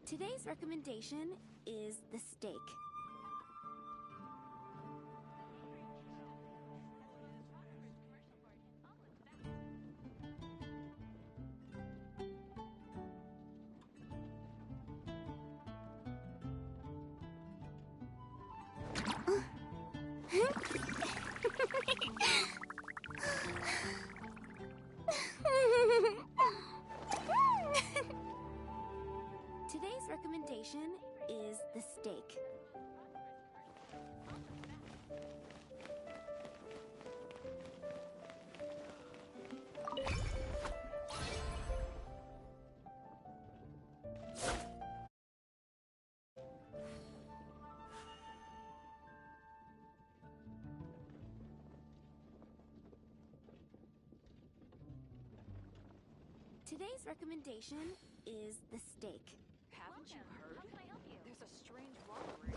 Today's recommendation is the steak. Today's recommendation is the steak. Today's recommendation is the steak. Haven't you heard? How can I help you? There's a strange robbery.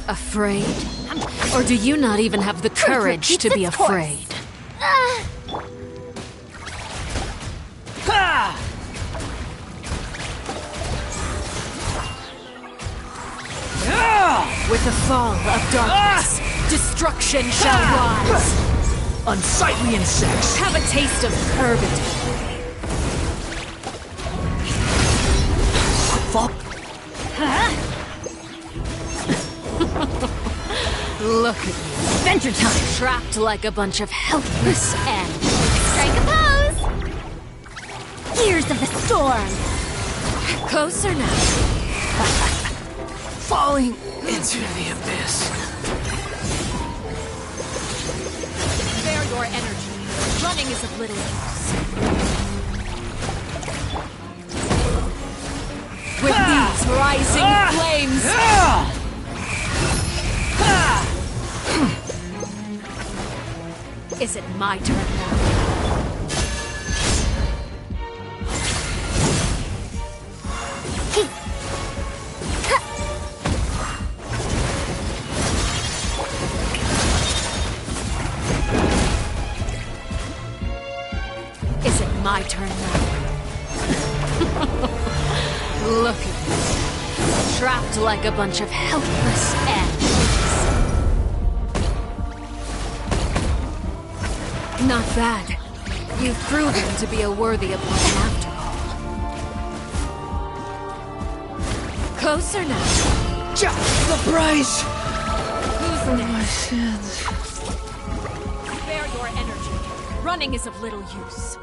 Afraid? Or do you not even have the courage to be afraid? With the fall of darkness, destruction shall rise. Unsightly insects! Have a taste of purgatory. Look at you. Adventure time! Trapped like a bunch of helpless animals. Strike a pose! Gears of the storm! Closer now. Falling into the abyss. Spare your energy. Running is of little use. With these rising flames... Is it my turn now? Is it my turn now? Look at you. Trapped like a bunch of helpless animals. Not bad. You've proven to be a worthy opponent after all. Closer now. Just the price Who's for next? my sins. Spare your energy. Running is of little use.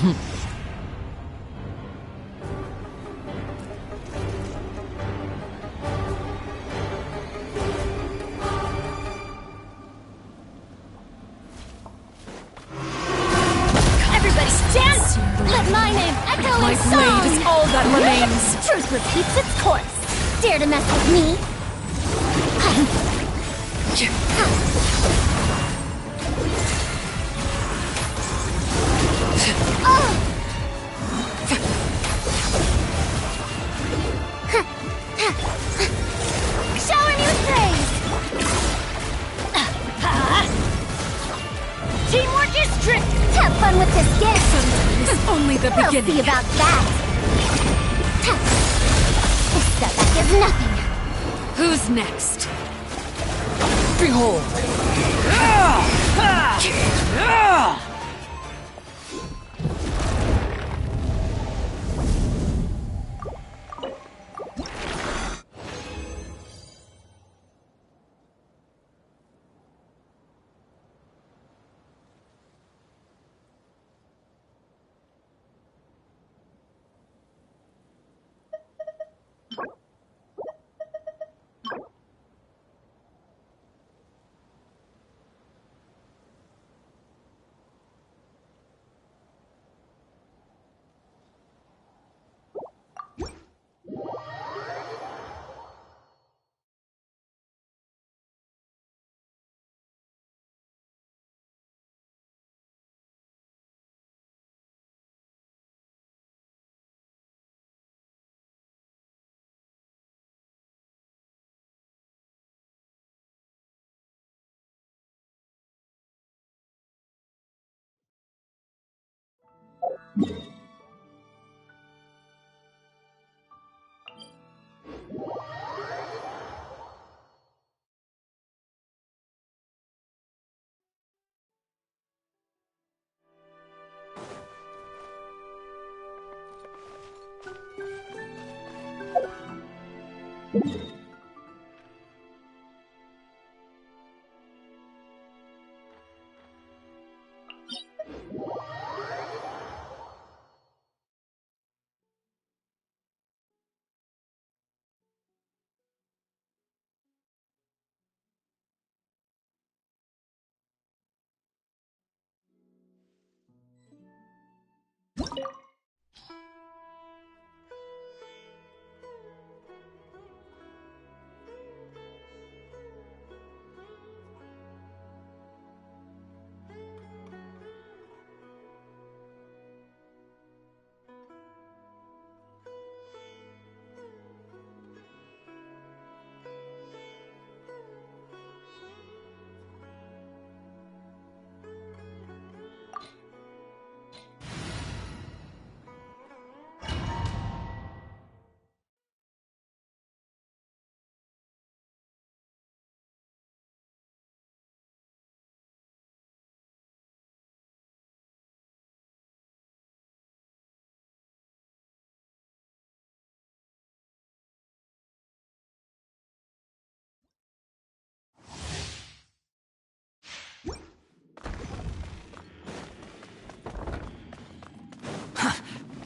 Everybody stand! Let my name echo My in song! blade is all that remains. Truth repeats its course. Dare to mess with me? Showering you with praise! Teamwork is strict! Have fun with this gift! It's only the We'll beginning. see about that! This setback is nothing! Who's next? Behold!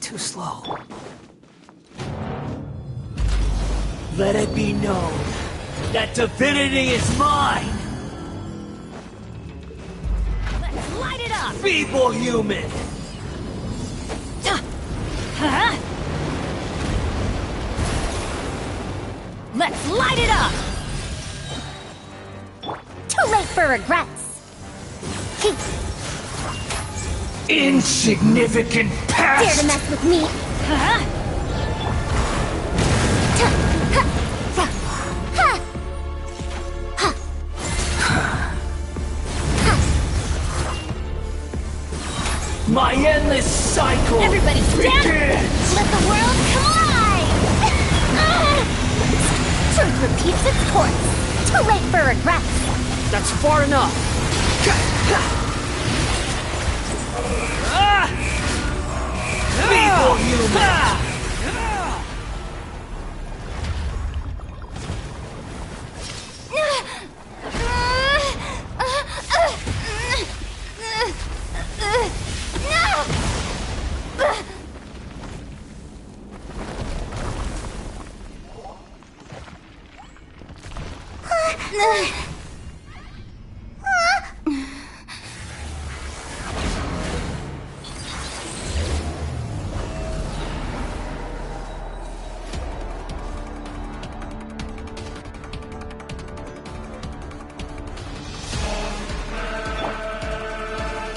Too slow. Let it be known that divinity is mine! Let's light it up! Feeble human! Huh? Let's light it up! Too late for regrets! Insignificant Dare to past! mess with me? Huh? My endless cycle Everybody stand! begins! Let the world collide! Truth repeats its course. Too late for regrets. That's far enough! Feeble human!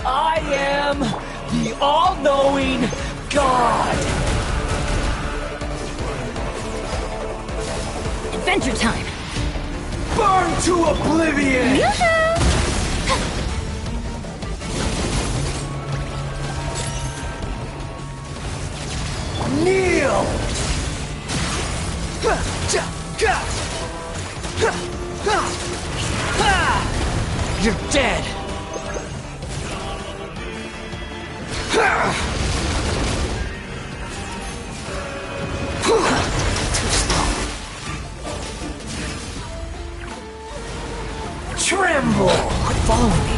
I am the all-knowing God! Adventure time! Burn to oblivion! Yoo-hoo! Kneel! You're dead! Too slow. Tremble! Follow me.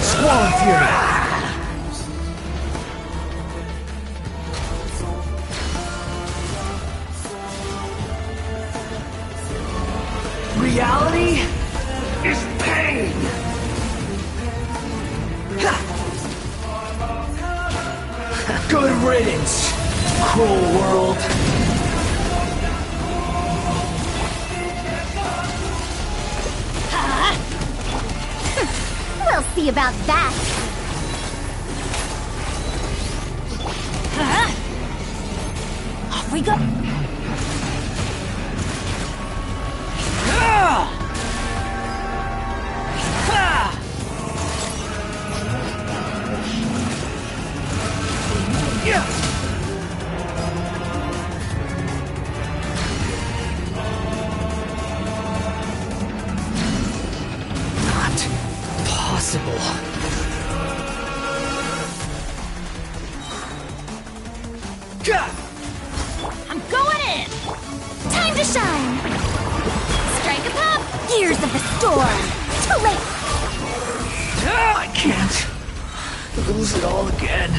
Squall Fury! Reality is pain! Good riddance, cruel world! We'll see about that. Off we go! Not possible. I'm going in! Time to shine! Strike a pop! Gears of the storm! Too late! I can't lose it all again.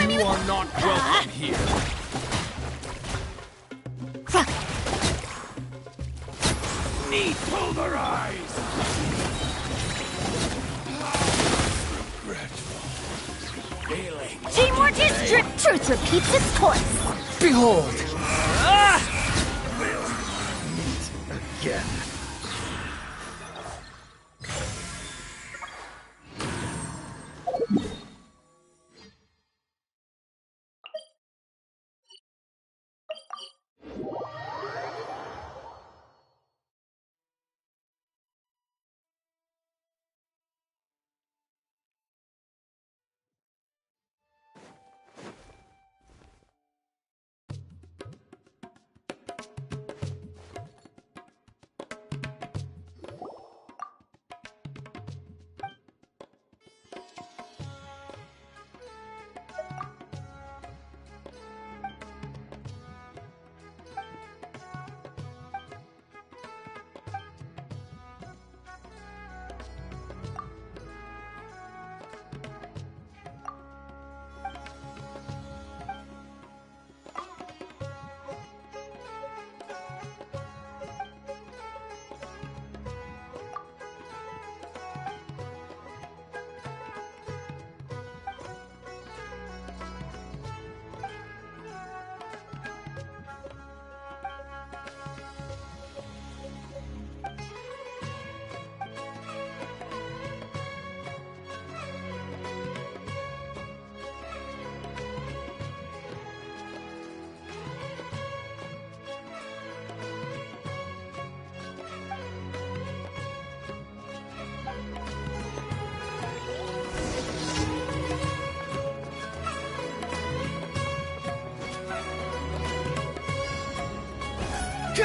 You are not welcome here. Need pulverize! Regretful. Healing. Teamwork is truth repeats its course. Behold! Again. The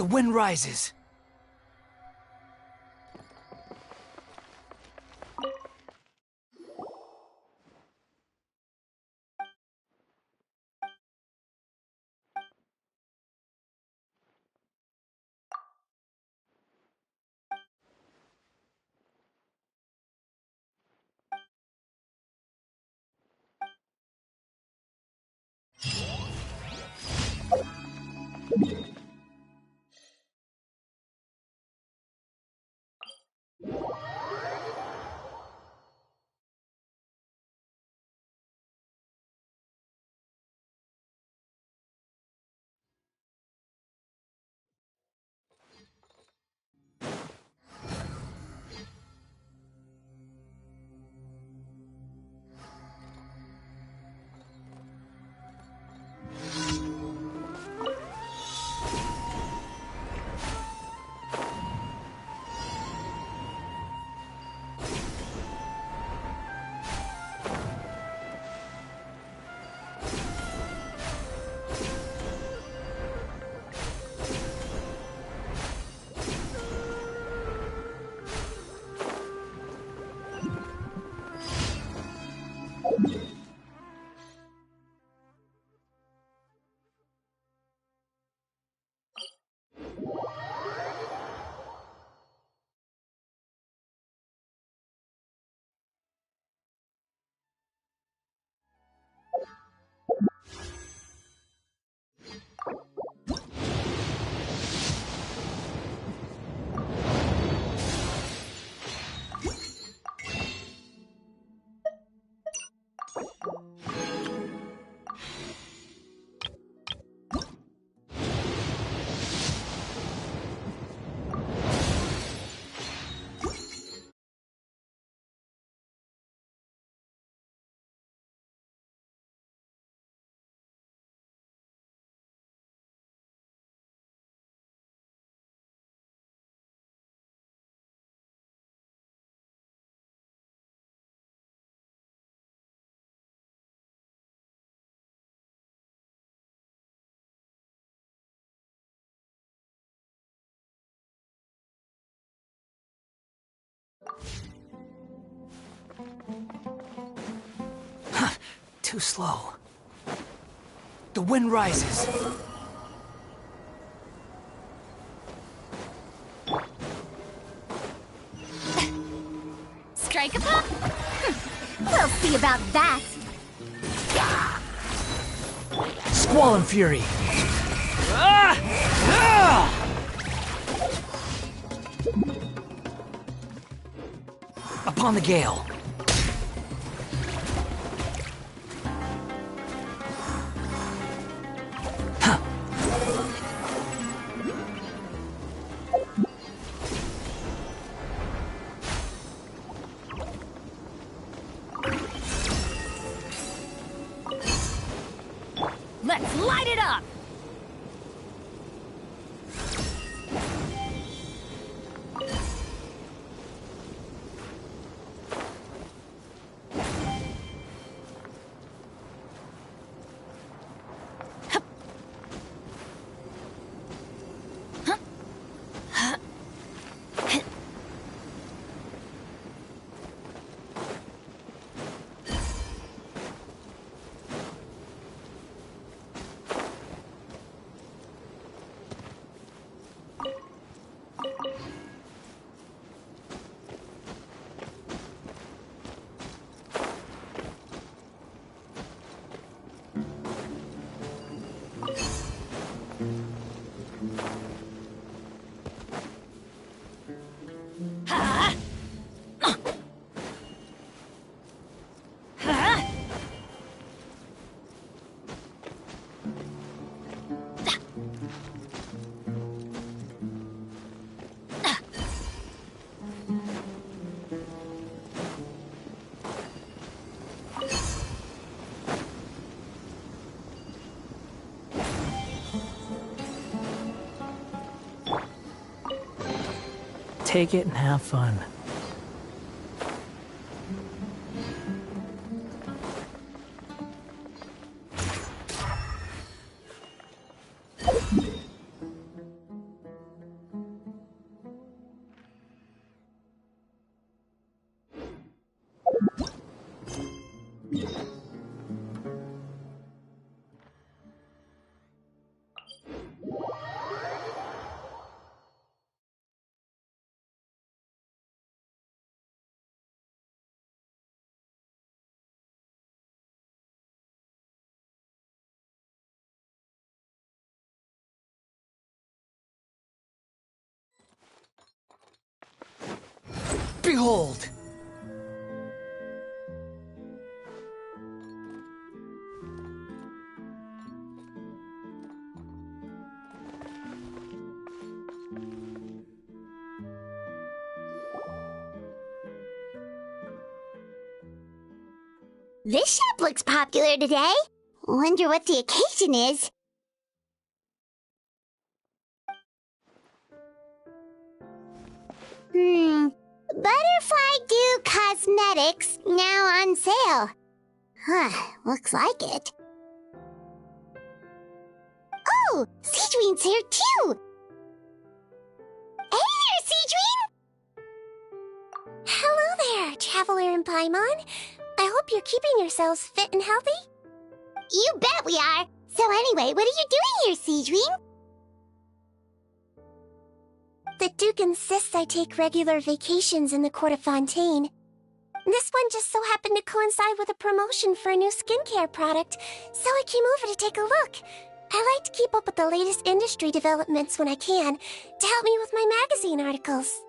wind rises. Too slow. The wind rises. Strike a pop? We'll see about that. Squall and fury. Ah! Ah! Upon the gale. Let's light it up! take it and have fun. Behold! This shop looks popular today. Wonder what the occasion is. Butterfly Dew Cosmetics now on sale. Huh, looks like it. Oh, Sigewinne's here too. Hey there, Sigewinne! Hello there, Traveler and Paimon. I hope you're keeping yourselves fit and healthy. You bet we are. So anyway, what are you doing here, Sigewinne? The Duke insists I take regular vacations in the Court of Fontaine. This one just so happened to coincide with a promotion for a new skincare product, so I came over to take a look. I like to keep up with the latest industry developments when I can, to help me with my magazine articles.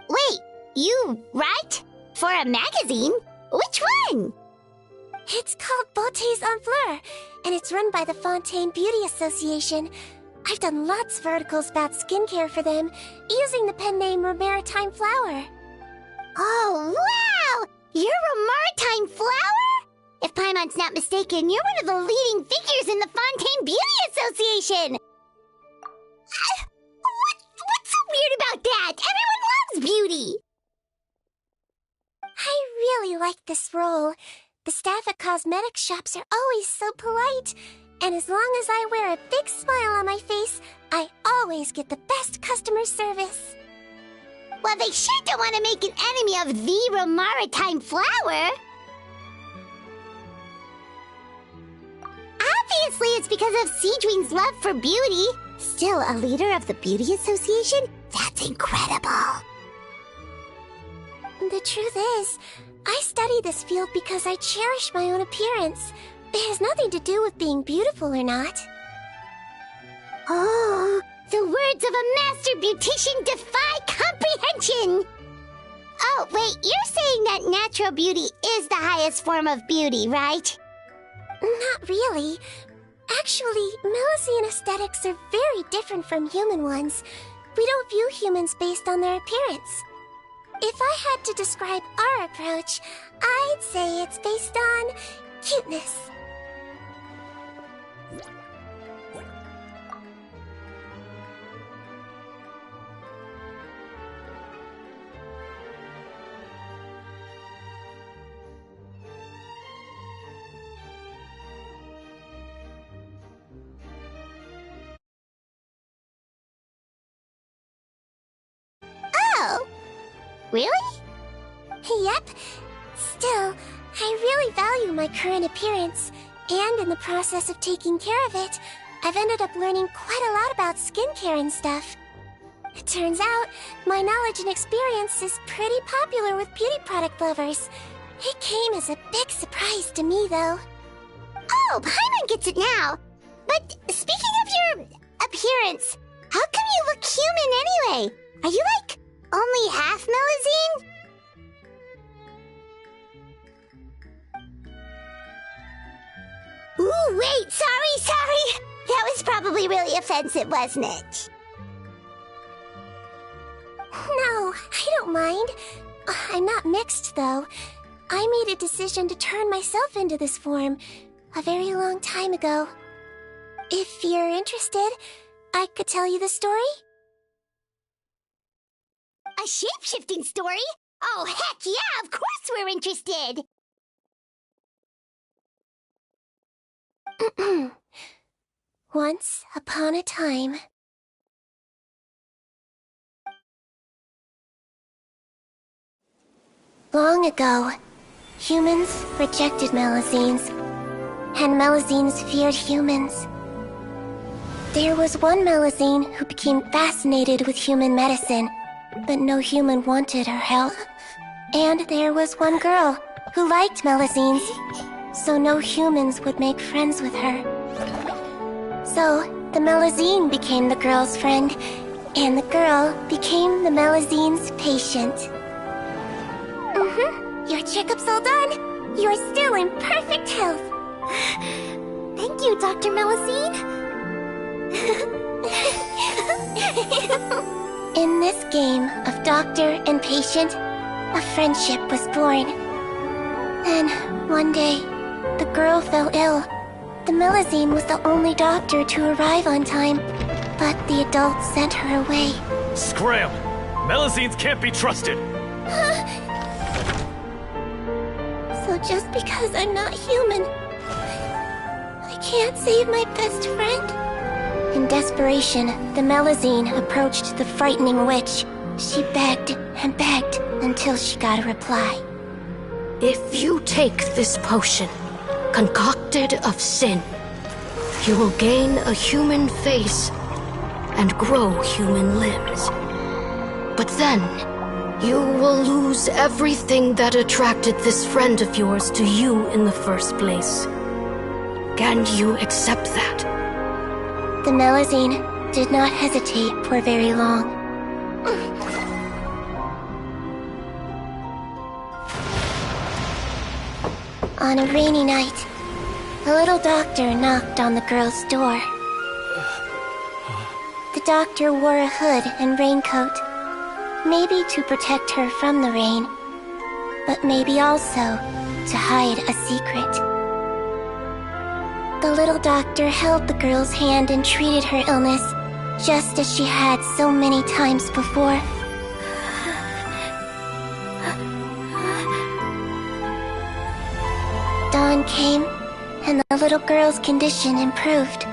Wait, you write? For a magazine? Which one? It's called Beautés en Fleur, and it's run by the Fontaine Beauty Association. I've done lots of articles about skincare for them, using the pen name Maritime Flower. Oh, wow! You're a Maritime Flower? If Paimon's not mistaken, you're one of the leading figures in the Fontaine Beauty Association! What's so weird about that? Everyone loves beauty! I really like this role. The staff at cosmetic shops are always so polite, and as long as I wear a big smile on my face, I always get the best customer service. Well, they sure don't want to make an enemy of the Maritime Flower. Obviously, it's because of Sigewinne's love for beauty. Still, a leader of the Beauty Association? That's incredible. The truth is, I study this field because I cherish my own appearance. It has nothing to do with being beautiful or not. Oh, the words of a master beautician defy comprehension! Oh, wait, you're saying that natural beauty is the highest form of beauty, right? Not really. Actually, Milesian aesthetics are very different from human ones. We don't view humans based on their appearance. If I had to describe our approach, I'd say it's based on cuteness. Oh, really? Yep. Still, I really value my current appearance, and in the process of taking care of it, I've ended up learning quite a lot about skincare and stuff. It turns out, my knowledge and experience is pretty popular with beauty product lovers. It came as a big surprise to me, though. Oh, Paimon gets it now. But speaking of your appearance, how come you look human anyway? Are you, like, only half Milesian? Ooh, wait, sorry. That was probably really offensive, wasn't it? No, I don't mind. I'm not mixed, though. I made a decision to turn myself into this form a very long time ago. If you're interested, I could tell you the story. A shape-shifting story? Oh, heck yeah, of course we're interested! Once upon a time. Long ago, humans rejected Melazines, and Melazines feared humans. There was one Melazine who became fascinated with human medicine, but no human wanted her help. And there was one girl who liked Melazines, so no humans would make friends with her. So, the Melazine became the girl's friend, and the girl became the Melazine's patient. Your checkup's all done. You're still in perfect health. Thank you, Dr. Melazine. In this game of doctor and patient, a friendship was born. Then, one day, the girl fell ill. The Melazine was the only doctor to arrive on time, but the adults sent her away. Scram! Melazines can't be trusted! So just because I'm not human, I can't save my best friend? In desperation, the Melazine approached the frightening witch. She begged and begged until she got a reply. If you take this potion, concocted of sin, you will gain a human face and grow human limbs. But then, you will lose everything that attracted this friend of yours to you in the first place. Can you accept that? The Melazine did not hesitate for very long. On a rainy night, a little doctor knocked on the girl's door. The doctor wore a hood and raincoat, maybe to protect her from the rain, but maybe also to hide a secret. The little doctor held the girl's hand and treated her illness, just as she had so many times before. Dawn came, and the little girl's condition improved.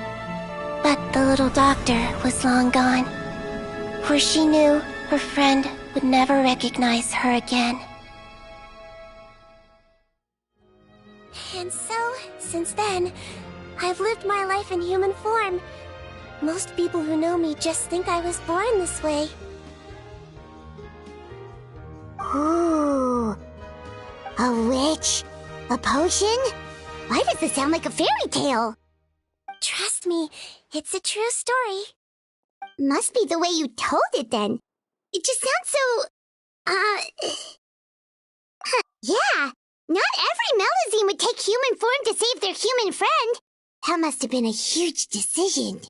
But the little doctor was long gone, for she knew her friend would never recognize her again. And so, since then, I've lived my life in human form. Most people who know me just think I was born this way. Ooh. A witch? A potion? Why does this sound like a fairy tale? Trust me, it's a true story. Must be the way you told it then. It just sounds so... Yeah, not every Melazine would take human form to save their human friend. That must have been a huge decision.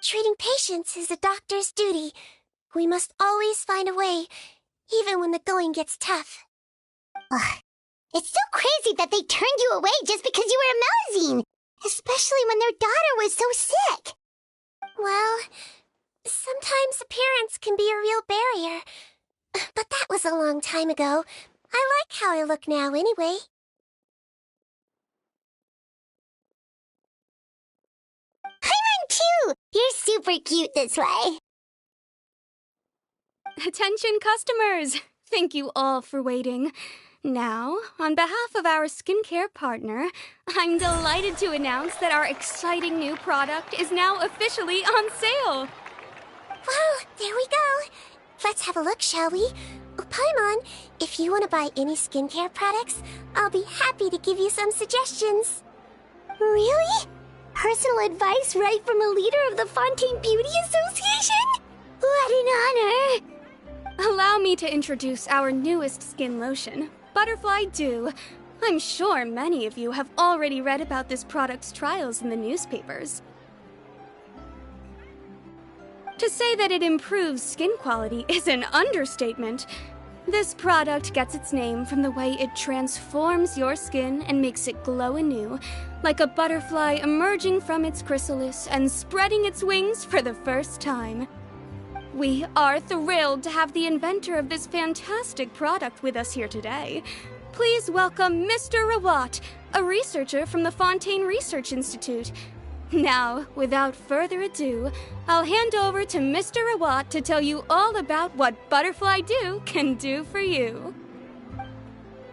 Treating patients is a doctor's duty. We must always find a way, even when the going gets tough. Ugh. It's so crazy that they turned you away just because you were a Melazine, especially when their daughter was so sick. Well, sometimes appearance can be a real barrier. But that was a long time ago. I like how I look now anyway. Paimon too! You're super cute this way. Attention customers! Thank you all for waiting. Now, on behalf of our skincare partner, I'm delighted to announce that our exciting new product is now officially on sale. Well, there we go. Let's have a look, shall we? Oh, Paimon, if you want to buy any skincare products, I'll be happy to give you some suggestions. Really? Personal advice right from a leader of the Fontaine Beauty Association? What an honor! Allow me to introduce our newest skin lotion, Butterfly Dew. I'm sure many of you have already read about this product's trials in the newspapers. To say that it improves skin quality is an understatement. This product gets its name from the way it transforms your skin and makes it glow anew, like a butterfly emerging from its chrysalis and spreading its wings for the first time. We are thrilled to have the inventor of this fantastic product with us here today. Please welcome Mr. Rawat, a researcher from the Fontaine Research Institute. Now, without further ado, I'll hand over to Mr. Rawat to tell you all about what Butterfly Dew can do for you.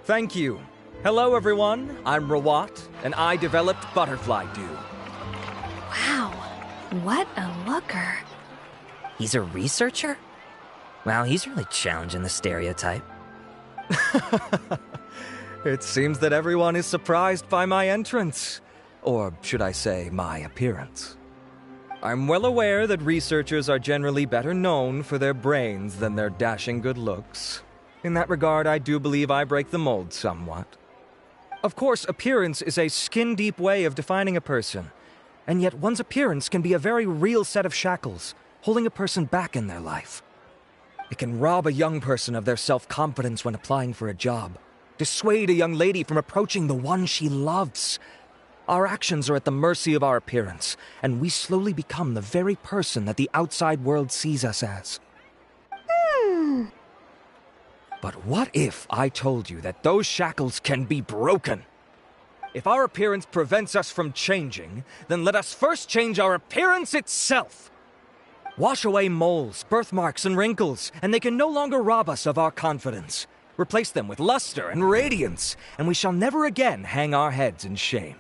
Thank you. Hello, everyone. I'm Rawat, and I developed Butterfly Dew. Wow, what a looker. He's a researcher? Wow, he's really challenging the stereotype. It seems that everyone is surprised by my entrance. Or should I say, my appearance. I'm well aware that researchers are generally better known for their brains than their dashing good looks. In that regard, I do believe I break the mold somewhat. Of course, appearance is a skin-deep way of defining a person, and yet one's appearance can be a very real set of shackles, holding a person back in their life. It can rob a young person of their self-confidence when applying for a job, dissuade a young lady from approaching the one she loves. Our actions are at the mercy of our appearance, and we slowly become the very person that the outside world sees us as. But what if I told you that those shackles can be broken? If our appearance prevents us from changing, then let us first change our appearance itself. Wash away moles, birthmarks, and wrinkles, and they can no longer rob us of our confidence. Replace them with luster and radiance, and we shall never again hang our heads in shame.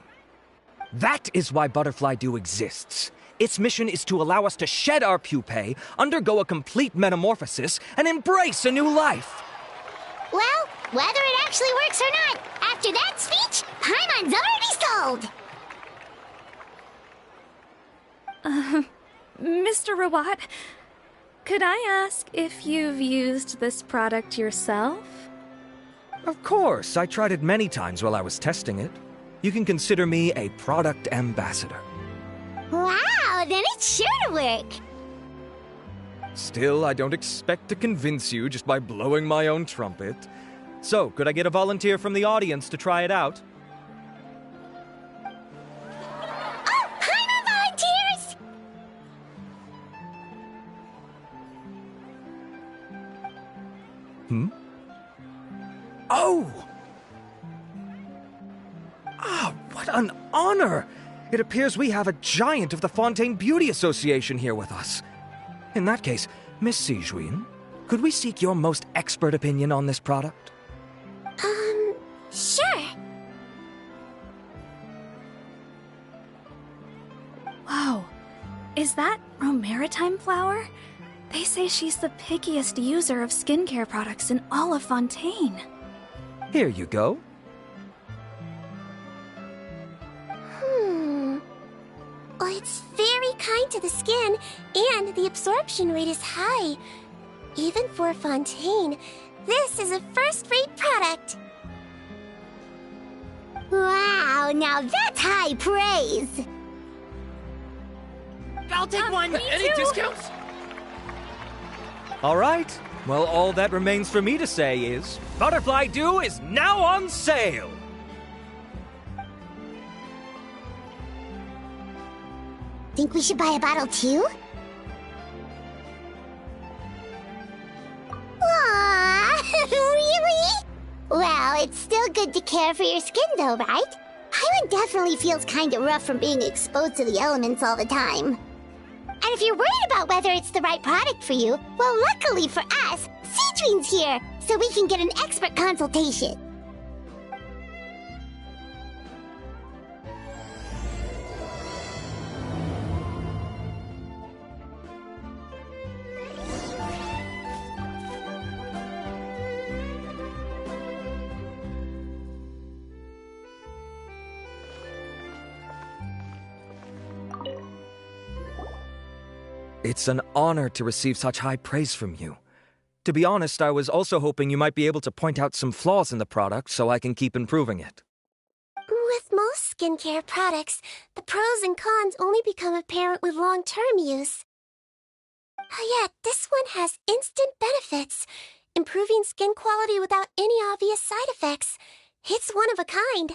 That is why Butterfly Dew exists. Its mission is to allow us to shed our pupae, undergo a complete metamorphosis, and embrace a new life. Well, whether it actually works or not, after that speech, Paimon's already sold! Mr. Rawat, could I ask if you've used this product yourself? Of course, I tried it many times while I was testing it. You can consider me a product ambassador. Wow, then it's sure to work! Still, I don't expect to convince you just by blowing my own trumpet. So, could I get a volunteer from the audience to try it out? Oh, Paimon volunteers! Oh! Ah, what an honor! It appears we have a giant of the Fontaine Beauty Association here with us. In that case, Miss Sigewinne, could we seek your most expert opinion on this product? Sure. Whoa, is that Romaritime flower? They say she's the pickiest user of skincare products in all of Fontaine. Here you go. Well, it's very kind to the skin, and the absorption rate is high. Even for Fontaine, this is a first-rate product. Wow, now that's high praise! I'll take one. Any discounts? All right. Well, all that remains for me to say is, Butterfly Dew is now on sale! Think we should buy a bottle too? Aww, really? Well, it's still good to care for your skin though, right? Paimon definitely feels kinda rough from being exposed to the elements all the time. And if you're worried about whether it's the right product for you, well, luckily for us, Sigewinne's here, so we can get an expert consultation. It's an honor to receive such high praise from you. To be honest, I was also hoping you might be able to point out some flaws in the product so I can keep improving it. With most skincare products, the pros and cons only become apparent with long-term use. Yet, this one has instant benefits, improving skin quality without any obvious side effects. It's one of a kind.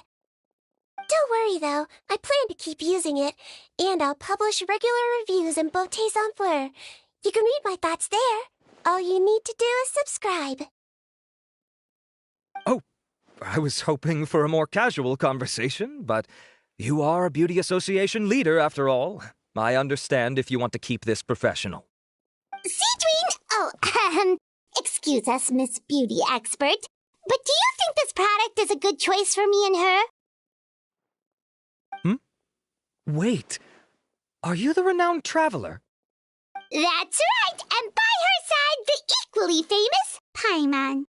Don't worry though, I plan to keep using it, and I'll publish regular reviews in Beautés en Fleur. You can read my thoughts there. All you need to do is subscribe. Oh, I was hoping for a more casual conversation, but you are a beauty association leader after all. I understand if you want to keep this professional. Sigewinne! Oh, excuse us, Miss Beauty Expert, but do you think this product is a good choice for me and her? Wait, are you the renowned traveler? That's right, and by her side, the equally famous Paimon.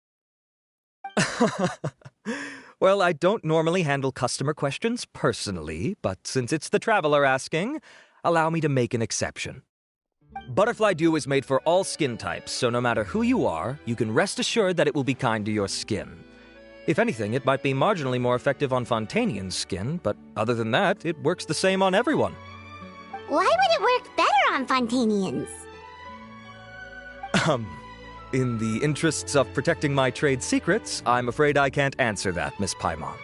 Well, I don't normally handle customer questions personally, but since it's the traveler asking, allow me to make an exception. Butterfly Dew is made for all skin types, so no matter who you are, you can rest assured that it will be kind to your skin. If anything, it might be marginally more effective on Fontainian's skin, but other than that, it works the same on everyone. Why would it work better on Fontainians? In the interests of protecting my trade secrets, I'm afraid I can't answer that, Miss Paimon.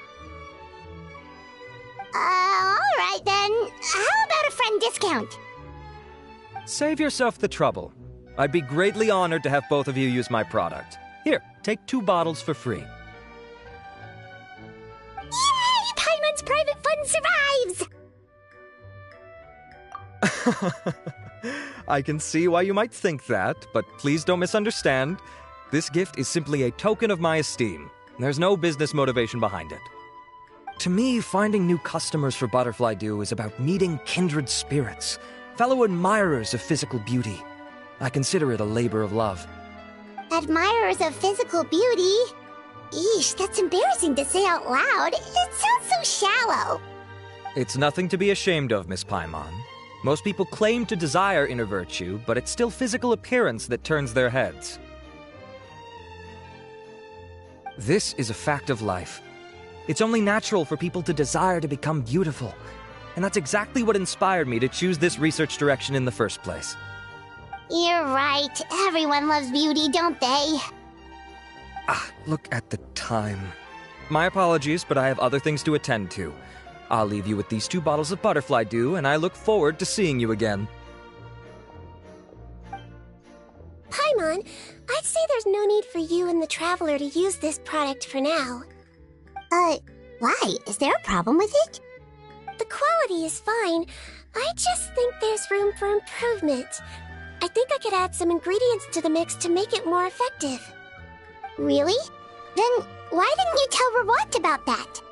Alright then. How about a friend discount? Save yourself the trouble. I'd be greatly honored to have both of you use my product. Here, take 2 bottles for free. Yay! Paimon's private fund survives! I can see why you might think that, but please don't misunderstand. This gift is simply a token of my esteem. There's no business motivation behind it. To me, finding new customers for Butterfly Dew is about meeting kindred spirits, fellow admirers of physical beauty. I consider it a labor of love. Admirers of physical beauty? Eesh, that's embarrassing to say out loud. It sounds so shallow. It's nothing to be ashamed of, Miss Paimon. Most people claim to desire inner virtue, but it's still physical appearance that turns their heads. This is a fact of life. It's only natural for people to desire to become beautiful. And that's exactly what inspired me to choose this research direction in the first place. You're right. Everyone loves beauty, don't they? Look at the time. My apologies, but I have other things to attend to. I'll leave you with these 2 bottles of Butterfly Dew, and I look forward to seeing you again. Paimon, I'd say there's no need for you and the Traveler to use this product for now. Why? Is there a problem with it? The quality is fine. I just think there's room for improvement. I think I could add some ingredients to the mix to make it more effective. Really? Then why didn't you tell Rawat about that?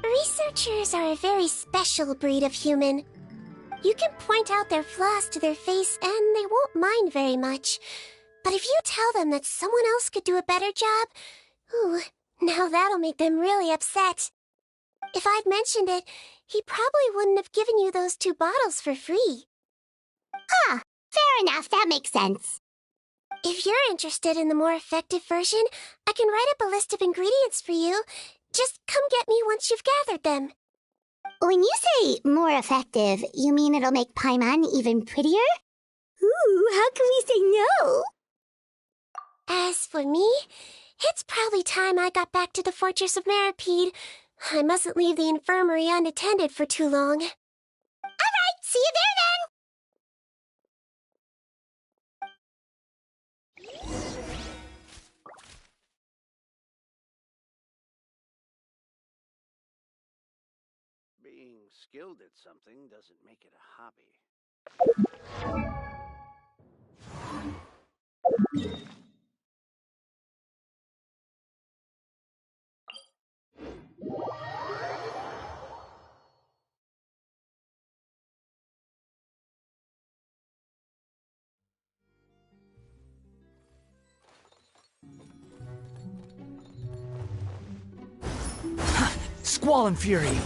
Researchers are a very special breed of human. You can point out their flaws to their face and they won't mind very much. But if you tell them that someone else could do a better job, ooh, now that'll make them really upset. If I'd mentioned it, he probably wouldn't have given you those 2 bottles for free. Fair enough, that makes sense. If you're interested in the more effective version, I can write up a list of ingredients for you. Just come get me once you've gathered them. When you say more effective, you mean it'll make Paimon even prettier? Ooh, how can we say no? As for me, it's probably time I got back to the Fortress of Meripede. I mustn't leave the infirmary unattended for too long. Alright, see you there then! Being skilled at something doesn't make it a hobby. Squall and Fury!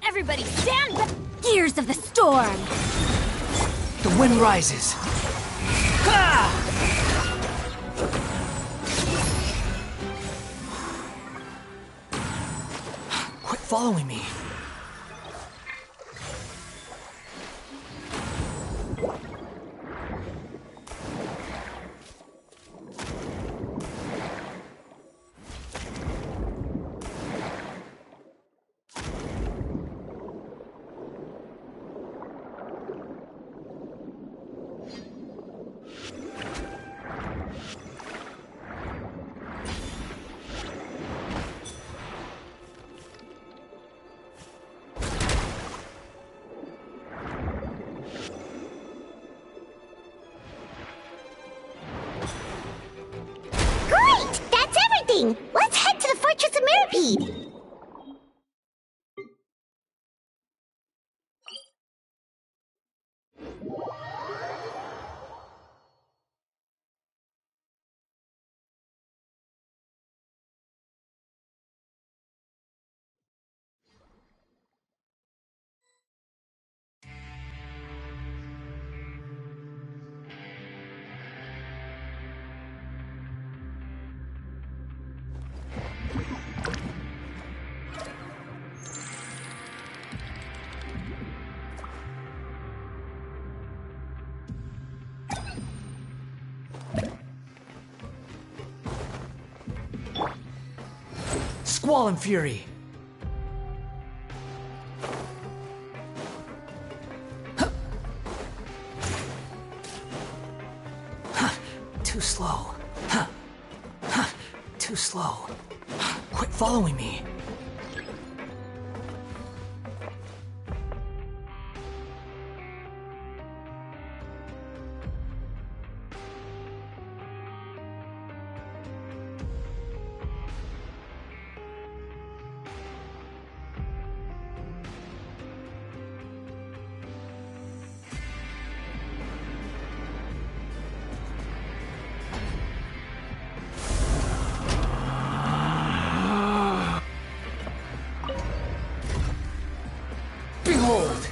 Everybody stand back! Gears of the storm! The wind rises! Ha! Quit following me! exciting! Let's head to the Fortress of Mirapede! Squall and Fury! Too slow. Too slow. Quit following me. Behold!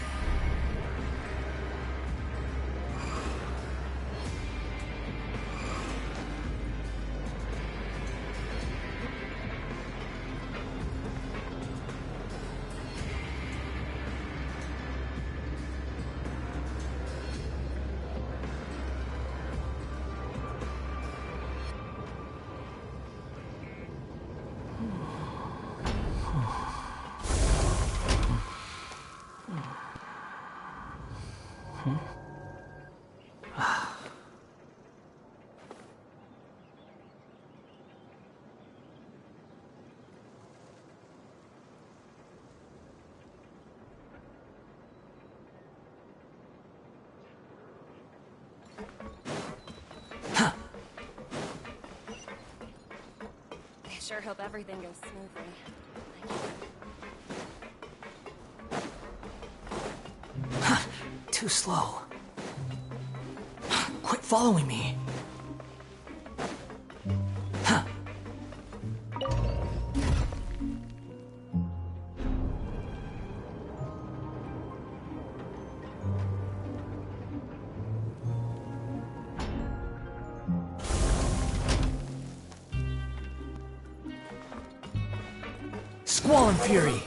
I sure hope everything goes smoothly. Too slow. Quit following me. Squall and Fury!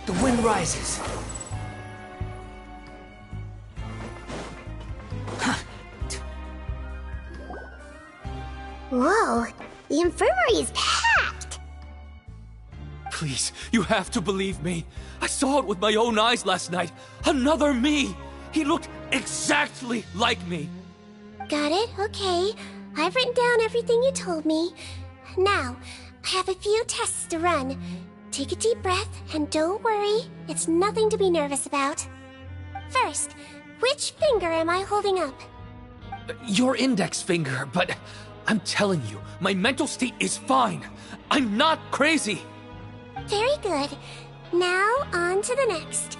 The wind rises. Whoa, the infirmary is packed! Please, you have to believe me. I saw it with my own eyes last night. Another me! He looked exactly like me. Got it? Okay. I've written down everything you told me. Now, I have a few tests to run. Take a deep breath, and don't worry. It's nothing to be nervous about. First, which finger am I holding up? Your index finger, but I'm telling you, my mental state is fine. I'm not crazy. Very good. Now, on to the next.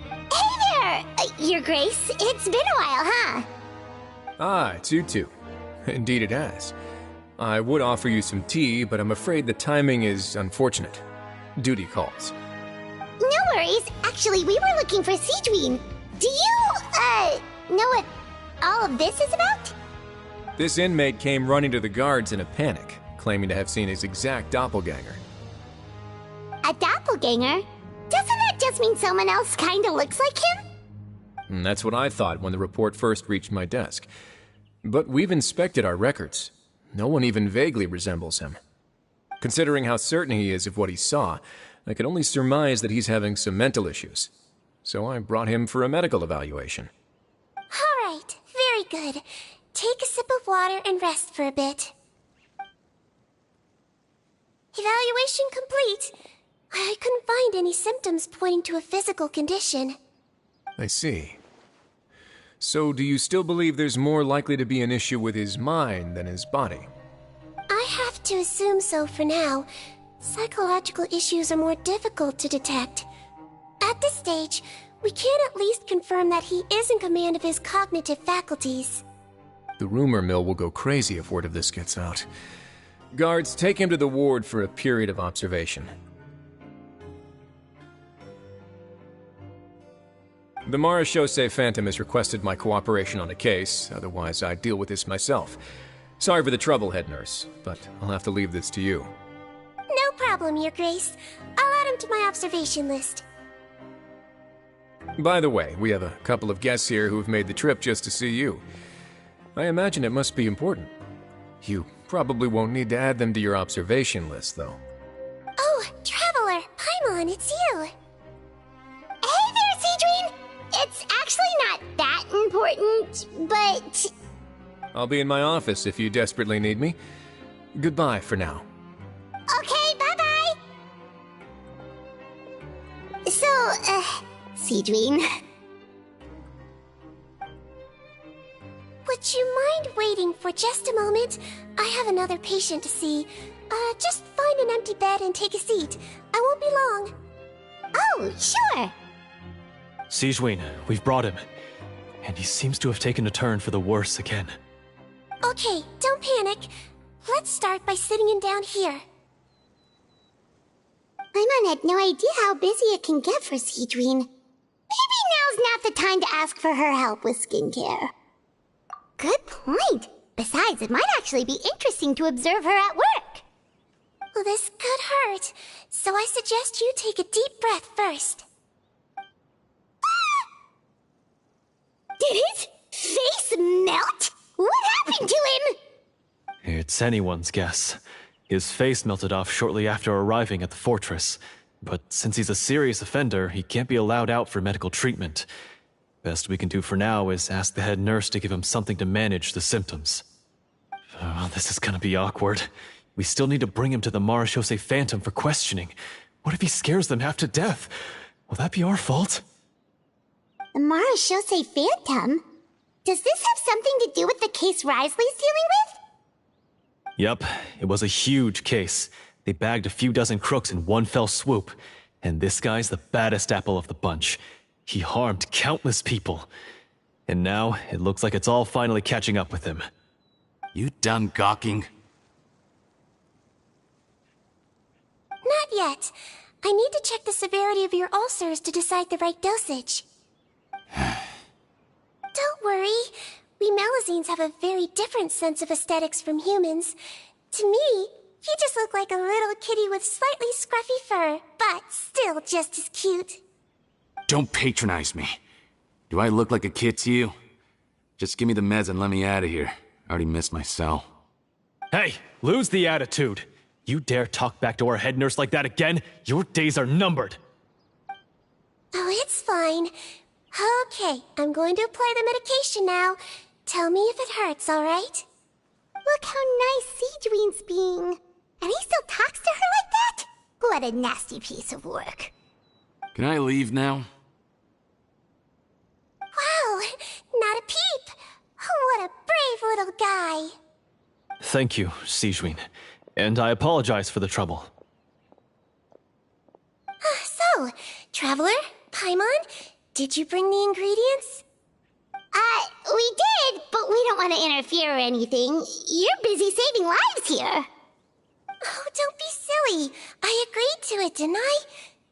Hey there! Your Grace, it's been a while, huh? Ah, it's you two. Indeed it has. I would offer you some tea, but I'm afraid the timing is unfortunate. Duty calls. No worries. Actually, we were looking for Sigewinne. Do you, know what all of this is about? This inmate came running to the guards in a panic, claiming to have seen his exact doppelganger. A doppelganger? Doesn't that just mean someone else kinda looks like him? And that's what I thought when the report first reached my desk. But we've inspected our records. No one even vaguely resembles him. Considering how certain he is of what he saw, I can only surmise that he's having some mental issues. So I brought him for a medical evaluation. All right, very Good. Take a sip of water and rest for a bit. Evaluation complete. I couldn't find any symptoms pointing to a physical condition. I see. So do you still believe there's more likely to be an issue with his mind than his body? I have to assume so for now. Psychological issues are more difficult to detect. At this stage, we can at least confirm that he is in command of his cognitive faculties. The rumor mill will go crazy if word of this gets out. Guards, take him to the ward for a period of observation. The Marechaussee Phantom has requested my cooperation on a case, otherwise I'd deal with this myself. Sorry for the trouble, head nurse, but I'll have to leave this to you. No problem, Your Grace. I'll add him to my observation list. By the way, we have a couple of guests here who've made the trip just to see you. I imagine it must be important. You probably won't need to add them to your observation list, though. Oh, Traveler! Paimon, it's you! Hey there, Sigewinne! It's actually not that important, but... I'll be in my office if you desperately need me. Goodbye for now. Okay, bye-bye! So, Sigewinne... Would you mind waiting for just a moment? I have another patient to see. Just find an empty bed and take a seat. I won't be long. Oh, sure! Sigewinne, we've brought him. And he seems to have taken a turn for the worse again. Okay, don't panic. Let's start by sitting him down here. Paimon had no idea how busy it can get for Sigewinne. Maybe now's not the time to ask for her help with skincare. Good point. Besides, it might actually be interesting to observe her at work. Well, this could hurt, so I suggest you take a deep breath first. Did his face melt? What happened to him? It's anyone's guess. His face melted off shortly after arriving at the fortress. But since he's a serious offender, he can't be allowed out for medical treatment. Best we can do for now is ask the head nurse to give him something to manage the symptoms. Oh, this is gonna be awkward. We still need to bring him to the Marechaussee Phantom for questioning. What if he scares them half to death? Will that be our fault? The Marechaussee Phantom? Does this have something to do with the case Risley's dealing with? Yep, it was a huge case. They bagged a few dozen crooks in one fell swoop. And this guy's the baddest apple of the bunch. He harmed countless people. And now, it looks like it's all finally catching up with him. You done gawking? Not yet. I need to check the severity of your ulcers to decide the right dosage. Don't worry. We Melazines have a very different sense of aesthetics from humans. To me, you just look like a little kitty with slightly scruffy fur, but still just as cute. Don't patronize me. Do I look like a kid to you? Just give me the meds and let me out of here. I already missed my cell. Hey, lose the attitude. You dare talk back to our head nurse like that again? Your days are numbered. Oh, it's fine. Okay, I'm going to apply the medication now. Tell me if it hurts, alright? Look how nice Sigewinne's being. And he still talks to her like that? What a nasty piece of work. Can I leave now? Wow, not a peep. What a brave little guy. Thank you, Sigewinne. And I apologize for the trouble. So, Traveler, Paimon, did you bring the ingredients? We did, but we don't want to interfere or anything. You're busy saving lives here. Oh, don't be silly. I agreed to it, didn't I?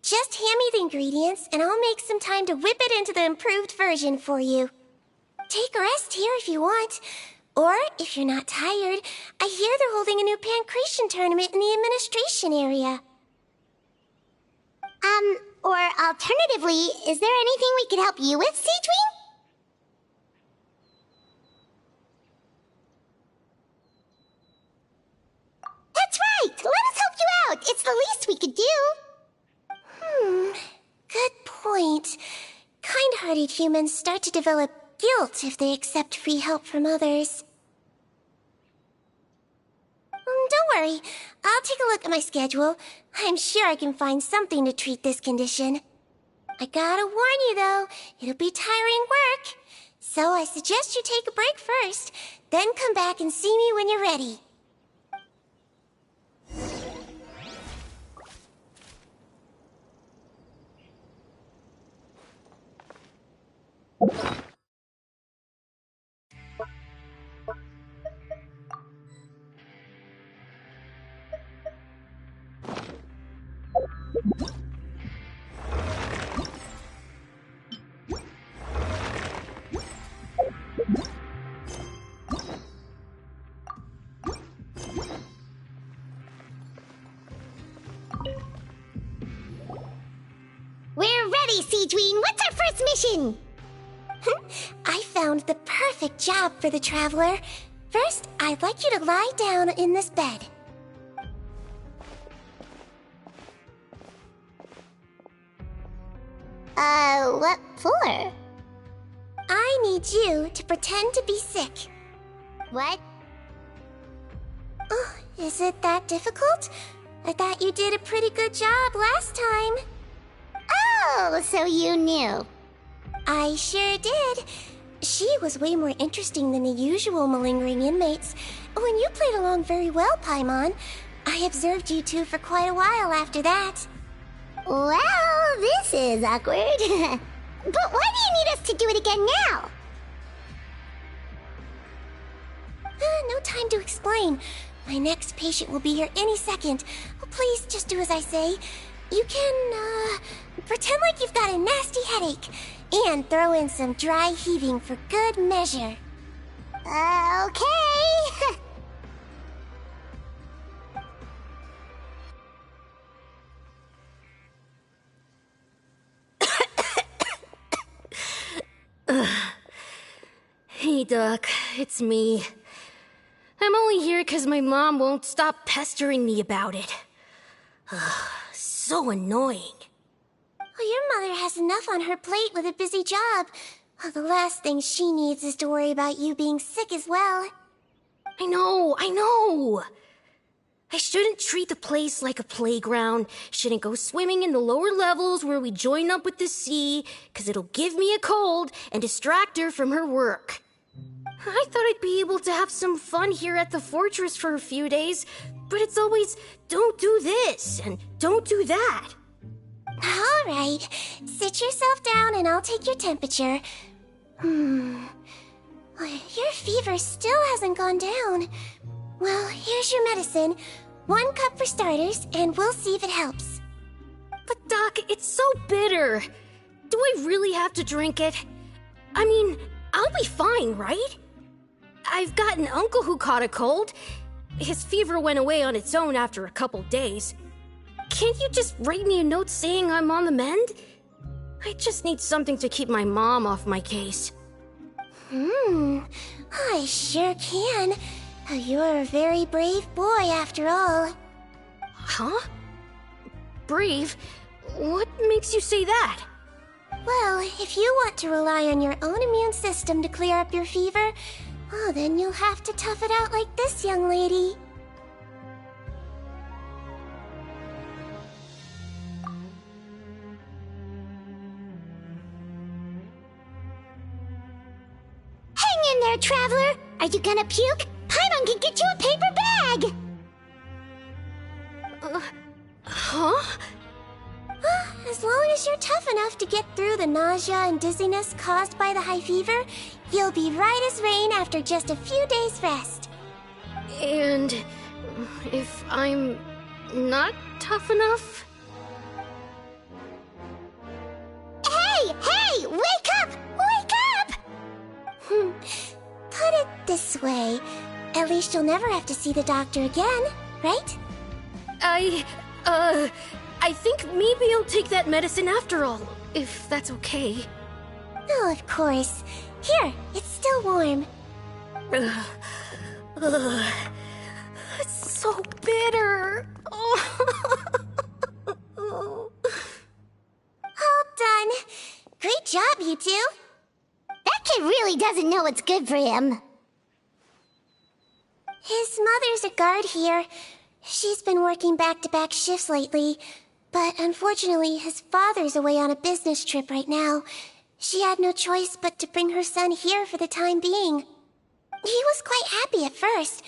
Just hand me the ingredients, and I'll make some time to whip it into the improved version for you. Take a rest here if you want. Or, if you're not tired, I hear they're holding a new pancreation tournament in the administration area. Or alternatively, is there anything we could help you with, Sigewinne? That's right! Let us help you out! It's the least we could do! Good point. Kind-hearted humans start to develop guilt if they accept free help from others. Don't worry, I'll take a look at my schedule. I'm sure I can find something to treat this condition. I gotta warn you though, it'll be tiring work. So I suggest you take a break first, then come back and see me when you're ready. We're ready, Sigewinne. What's our first mission? I found the perfect job for the traveler. First, I'd like you to lie down in this bed. What for? I need you to pretend to be sick. What? Oh, is it that difficult? I thought you did a pretty good job last time. Oh, so you knew. I sure did. She was way more interesting than the usual malingering inmates. When you played along very well, Paimon, I observed you two for quite a while after that. Well, this is awkward. But why do you need us to do it again now? No time to explain. My next patient will be here any second. Oh, please, just do as I say. You can, pretend like you've got a nasty headache. And throw in some dry heaving for good measure. Okay. Hey, Doc, it's me. I'm only here because my mom won't stop pestering me about it. So annoying. Well, your mother has enough on her plate with a busy job. Well, the last thing she needs is to worry about you being sick as well. I know. I shouldn't treat the place like a playground. Shouldn't go swimming in the lower levels where we join up with the sea, because it'll give me a cold and distract her from her work. I thought I'd be able to have some fun here at the fortress for a few days, but it's always, don't do this and don't do that. All right, sit yourself down and I'll take your temperature. Your fever still hasn't gone down. Well, here's your medicine. 1 cup for starters, and we'll see if it helps. But Doc, it's so bitter. Do I really have to drink it? I mean, I'll be fine, right? I've got an uncle who caught a cold. His fever went away on its own after a couple days. Can't you just write me a note saying I'm on the mend? I just need something to keep my mom off my case. I sure can. You're a very brave boy after all. Huh? Brave? What makes you say that? Well, if you want to rely on your own immune system to clear up your fever, oh, then you'll have to tough it out like this young lady. Hang in there, traveler. Are you gonna puke? Paimon can get you a paper bag. Huh? As long as you're tough enough to get through the nausea and dizziness caused by the high fever, you'll be right as rain after just a few days' rest. And if I'm not tough enough? Hey! Wake up! Wake up! Put it this way. At least you'll never have to see the doctor again, right? I think maybe I'll take that medicine after all, if that's okay. Oh, of course. Here, it's still warm. It's so bitter. All done. Great job, you two. That kid really doesn't know what's good for him. His mother's a guard here. She's been working back-to-back shifts lately, but unfortunately his father's away on a business trip right now. She had no choice but to bring her son here for the time being. He was quite happy at first.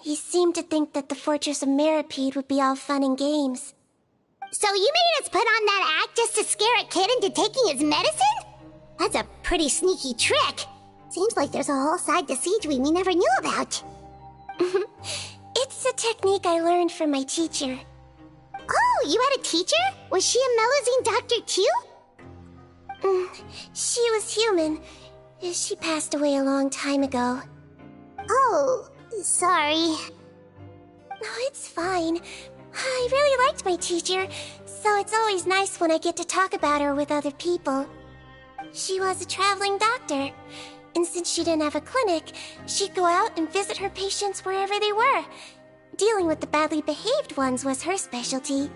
He seemed to think that the Fortress of Meripede would be all fun and games. So you made us put on that act just to scare a kid into taking his medicine? That's a pretty sneaky trick. Seems like there's a whole side to Sigewinne we never knew about. It's a technique I learned from my teacher. Oh, you had a teacher? Was she a Melazine doctor too? She was human. She passed away a long time ago. Oh, sorry. No, it's fine. I really liked my teacher, so it's always nice when I get to talk about her with other people. She was a traveling doctor, and since she didn't have a clinic, she'd go out and visit her patients wherever they were. Dealing with the badly behaved ones was her specialty.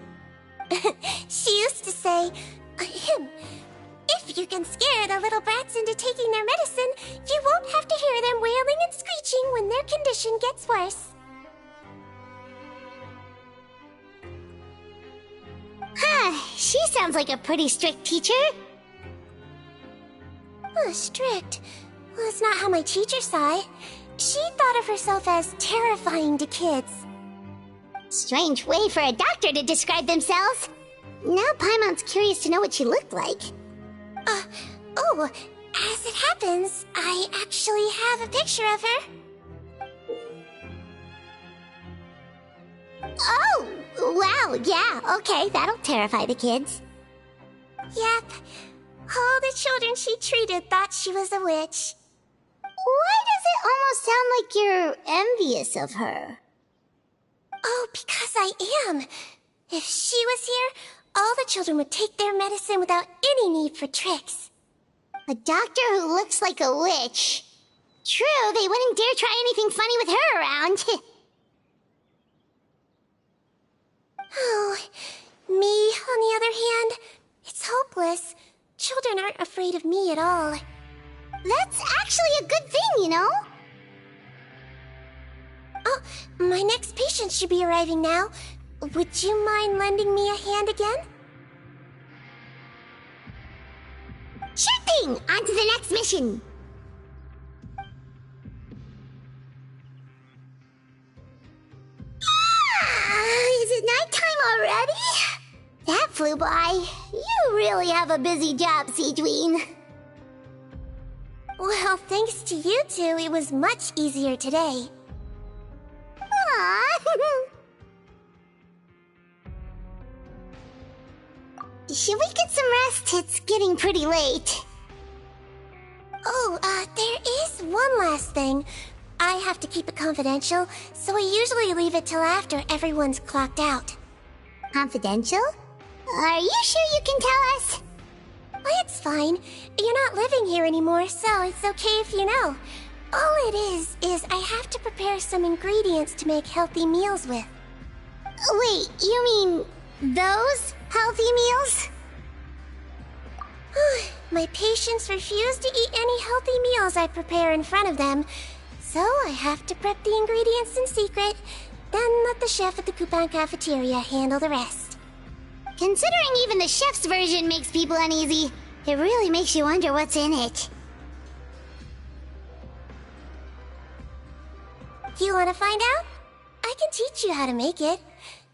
She used to say, if you can scare the little brats into taking their medicine, you won't have to hear them wailing and screeching when their condition gets worse. She sounds like a pretty strict teacher. Strict? Well, that's not how my teacher saw it. She thought of herself as terrifying to kids. Strange way for a doctor to describe themselves. Now Paimon's curious to know what she looked like. As it happens, I actually have a picture of her. Oh, wow, yeah, okay, that'll terrify the kids. Yep. All the children she treated thought she was a witch. Why does it almost sound like you're envious of her? Oh, because I am. If she was here, all the children would take their medicine without any need for tricks. A doctor who looks like a witch. True, they wouldn't dare try anything funny with her around. Oh, me, on the other hand, it's hopeless. Children aren't afraid of me at all. That's actually a good thing, you know? Oh, my next patient should be arriving now. Would you mind lending me a hand again? Sure thing! On to the next mission! Is it nighttime already? That flew by. You really have a busy job, Sigewinne. Well, thanks to you two, it was much easier today. Aww. Should we get some rest? It's getting pretty late. Oh, there is one last thing. I have to keep it confidential, so I usually leave it till after everyone's clocked out. Confidential? Are you sure you can tell us? Oh, it's fine. You're not living here anymore, so it's okay if you know. All it is I have to prepare some ingredients to make healthy meals with. Wait, you mean those healthy meals? My patients refuse to eat any healthy meals I prepare in front of them, so I have to prep the ingredients in secret, then let the chef at the Coupon cafeteria handle the rest. Considering even the chef's version makes people uneasy, it really makes you wonder what's in it. You want to find out? I can teach you how to make it.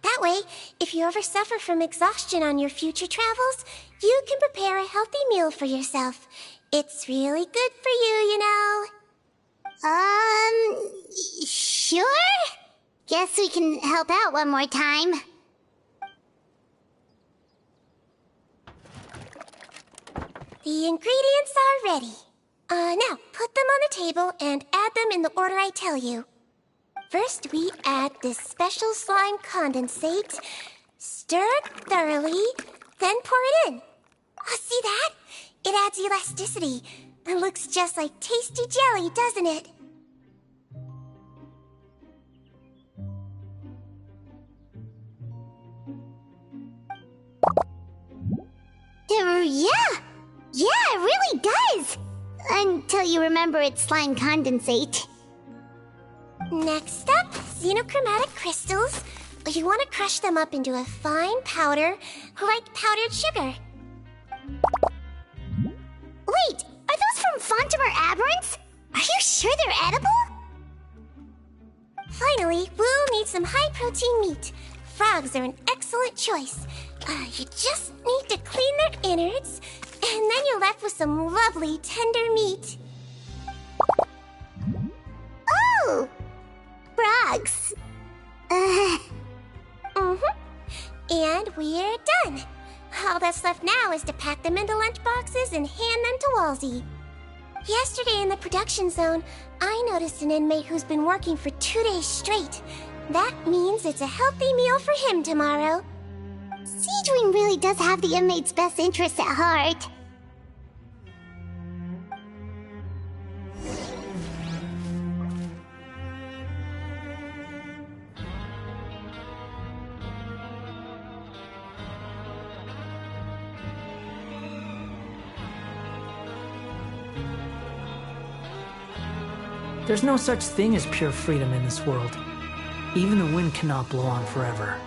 That way, if you ever suffer from exhaustion on your future travels, you can prepare a healthy meal for yourself. It's really good for you, you know. Sure? Guess we can help out one more time. The ingredients are ready. Now, put them on the table and add them in the order I tell you. First, we add this special slime condensate, stir it thoroughly, then pour it in. Oh, see that? It adds elasticity. It looks just like tasty jelly, doesn't it? Yeah, it really does. Until till you remember it's slime condensate. Next up, xenochromatic crystals. You want to crush them up into a fine powder, like powdered sugar. Wait, are those from Fontimer Aberrants? Are you sure they're edible? Finally, we'll need some high-protein meat. Frogs are an excellent choice. You just need to clean their innards, and then you're left with some lovely, tender meat. Oh! Frogs. And we're done. All that's left now is to pack them into lunchboxes and hand them to Walsey. Yesterday in the production zone, I noticed an inmate who's been working for 2 days straight. That means it's a healthy meal for him tomorrow. Sigewinne really does have the inmate's best interests at heart. There's no such thing as pure freedom in this world. Even the wind cannot blow on forever.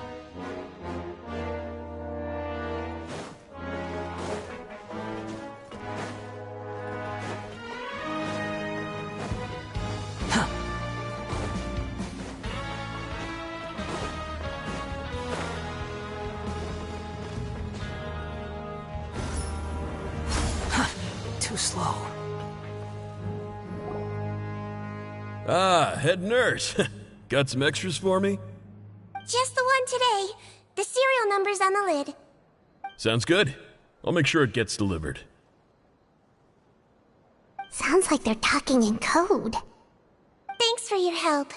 Too slow. Ah, head nurse. Got some extras for me? Just the one today. The serial number's on the lid. Sounds good. I'll make sure it gets delivered. Sounds like they're talking in code. Thanks for your help.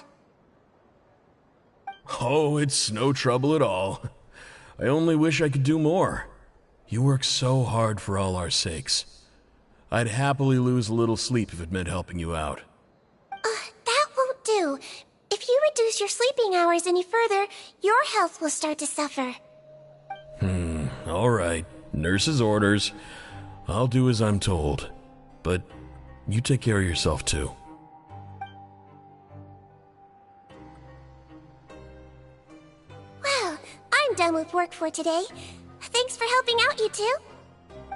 Oh, it's no trouble at all. I only wish I could do more. You work so hard for all our sakes. I'd happily lose a little sleep if it meant helping you out. That won't do. If you reduce your sleeping hours any further, your health will start to suffer. All right. Nurse's orders. I'll do as I'm told. But you take care of yourself too. Well, I'm done with work for today. Thanks for helping out, you two.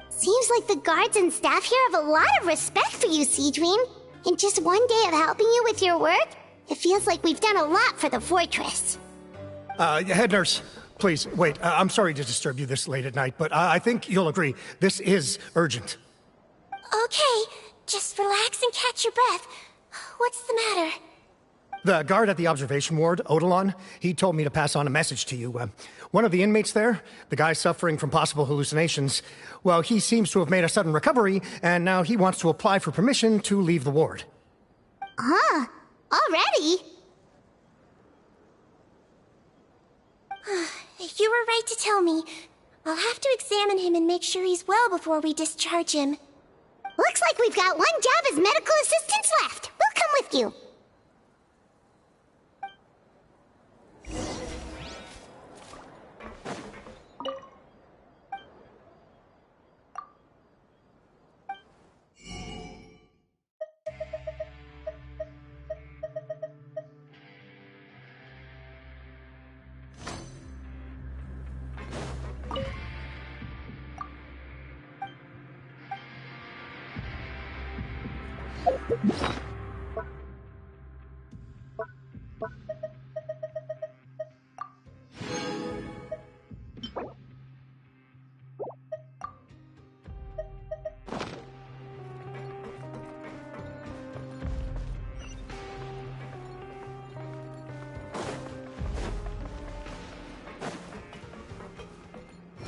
Seems like the guards and staff here have a lot of respect for you, Sigewinne. In just one day of helping you with your work, it feels like we've done a lot for the fortress. Head nurse, please, wait. I'm sorry to disturb you this late at night, but I think you'll agree, this is urgent. Okay, just relax and catch your breath. What's the matter? The guard at the observation ward, Yelan, he told me to pass on a message to you. One of the inmates there, the guy suffering from possible hallucinations, well, he seems to have made a sudden recovery, and now he wants to apply for permission to leave the ward. Huh? Already? You were right to tell me. I'll have to examine him and make sure he's well before we discharge him. Looks like we've got one job as medical assistants left. We'll come with you.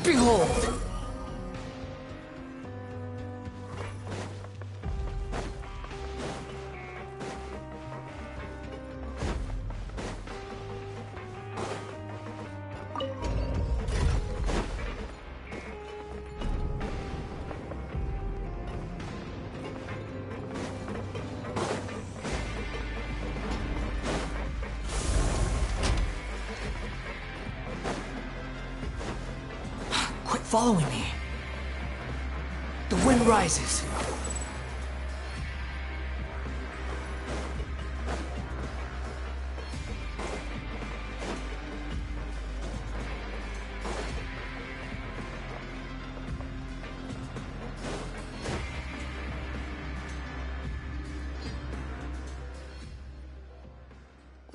Behold! Following me. The wind rises.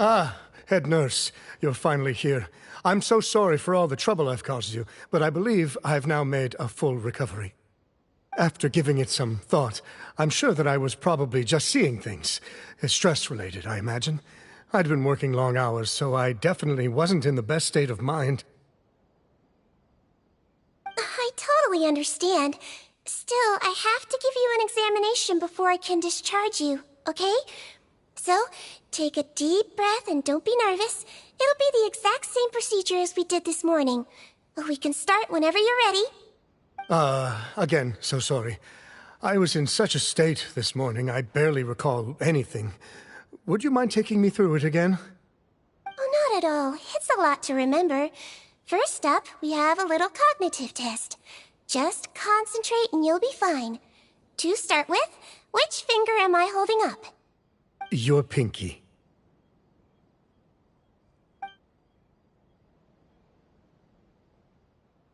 Ah, head nurse, you're finally here. I'm so sorry for all the trouble I've caused you, but I believe I've now made a full recovery. After giving it some thought, I'm sure that I was probably just seeing things. Stress-related, I imagine. I'd been working long hours, so I definitely wasn't in the best state of mind. I totally understand. Still, I have to give you an examination before I can discharge you, okay? So, take a deep breath and don't be nervous. It'll be the exact same procedure as we did this morning. We can start whenever you're ready. Again, so sorry. I was in such a state this morning, I barely recall anything. Would you mind taking me through it again? Oh, not at all. It's a lot to remember. First up, we have a little cognitive test. Just concentrate and you'll be fine. To start with, which finger am I holding up? Your pinky.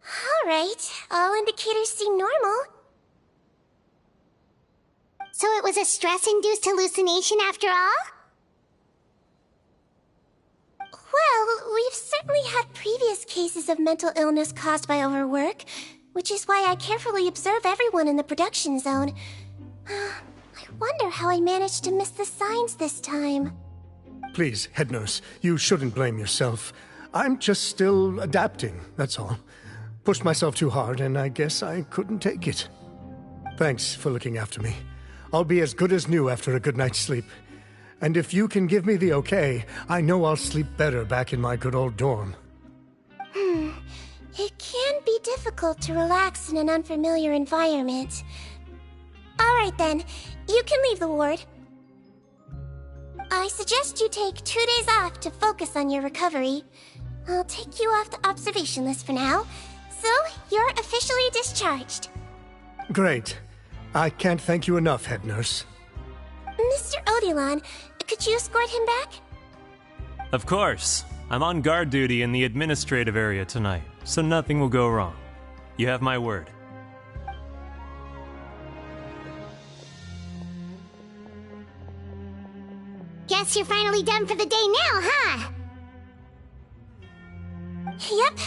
All right. All indicators seem normal. So it was a stress-induced hallucination after all? Well, we've certainly had previous cases of mental illness caused by overwork, which is why I carefully observe everyone in the production zone. I wonder how I managed to miss the signs this time. Please, head nurse, you shouldn't blame yourself. I'm just still adapting, that's all. Pushed myself too hard, and I guess I couldn't take it. Thanks for looking after me. I'll be as good as new after a good night's sleep. And if you can give me the okay, I know I'll sleep better back in my good old dorm. It can be difficult to relax in an unfamiliar environment. Alright then, you can leave the ward. I suggest you take 2 days off to focus on your recovery. I'll take you off the observation list for now, so you're officially discharged. Great. I can't thank you enough, head nurse. Mr. Yelan, could you escort him back? Of course. I'm on guard duty in the administrative area tonight, so nothing will go wrong. You have my word. Guess you're finally done for the day now, huh? Yep.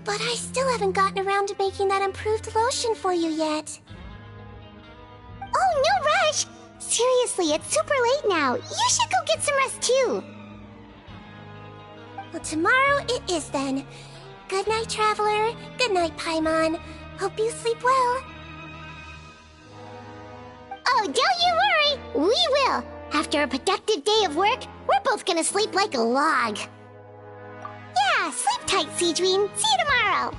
But I still haven't gotten around to making that improved lotion for you yet. Oh, no rush! Seriously, it's super late now. You should go get some rest too. Well, tomorrow it is then. Good night, Traveler. Good night, Paimon. Hope you sleep well. Oh, don't you worry. We will. After a productive day of work, we're both gonna sleep like a log. Yeah, sleep tight, Sigewinne. See you tomorrow.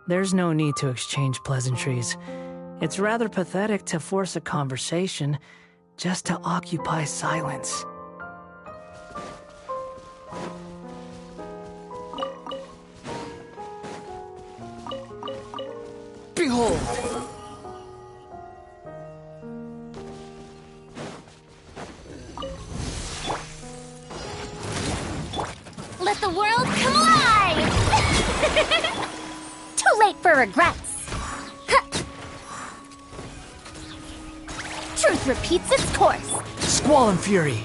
There's no need to exchange pleasantries. It's rather pathetic to force a conversation just to occupy silence. Behold! Let the world come alive! Too late for regrets. Truth repeats its course. Squall and Fury!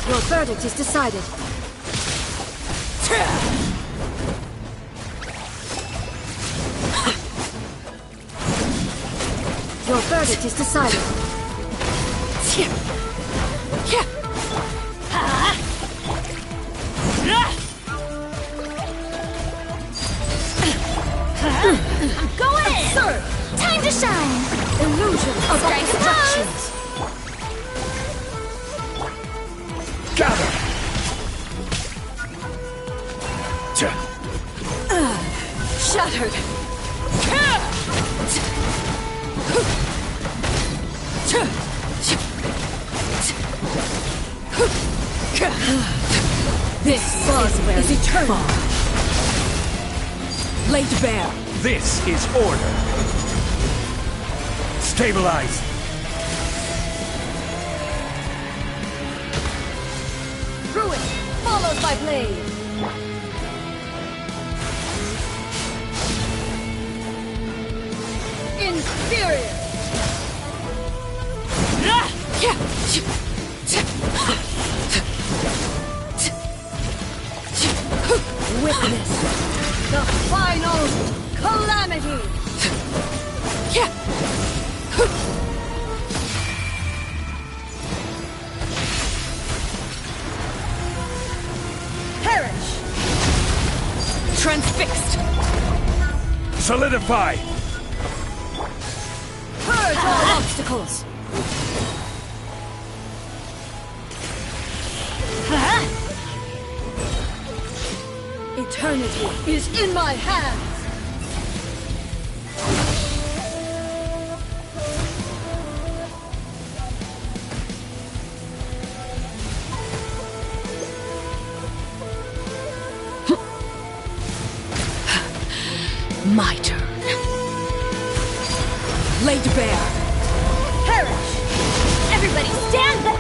Your verdict is decided. Your verdict is decided. I'm going in! Sir, time to shine! Illusion of obstructions. Gather! Shattered. This buzzword is eternal. Laid bare. This is order. Stabilize. Ruin, followed by blade. Inferior. Witness the final calamity. Perish. Transfixed. Solidify. Purge all obstacles. Eternity is in my hands! My turn. Laid bare. Perish! Everybody stand back!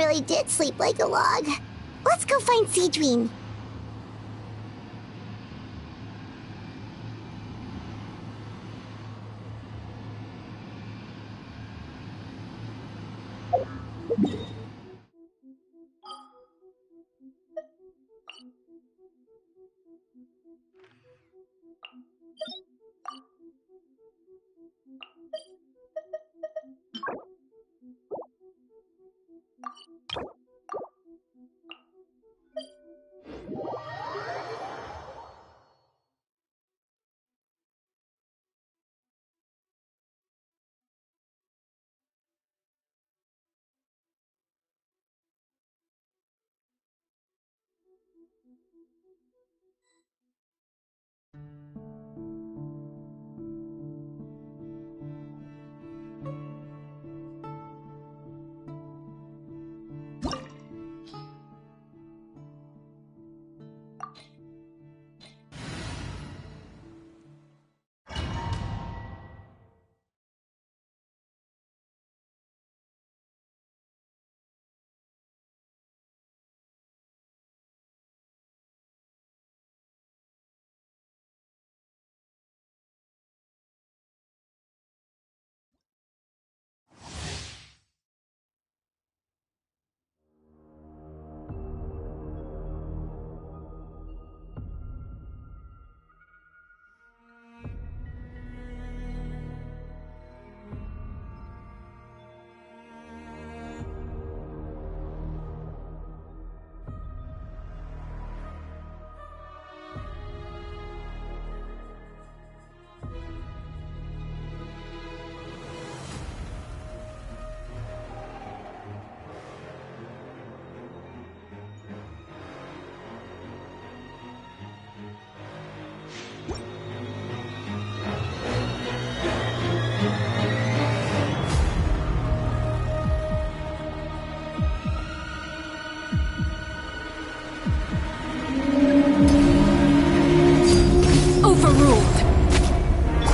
really did sleep like a log. Let's go find Sigewinne.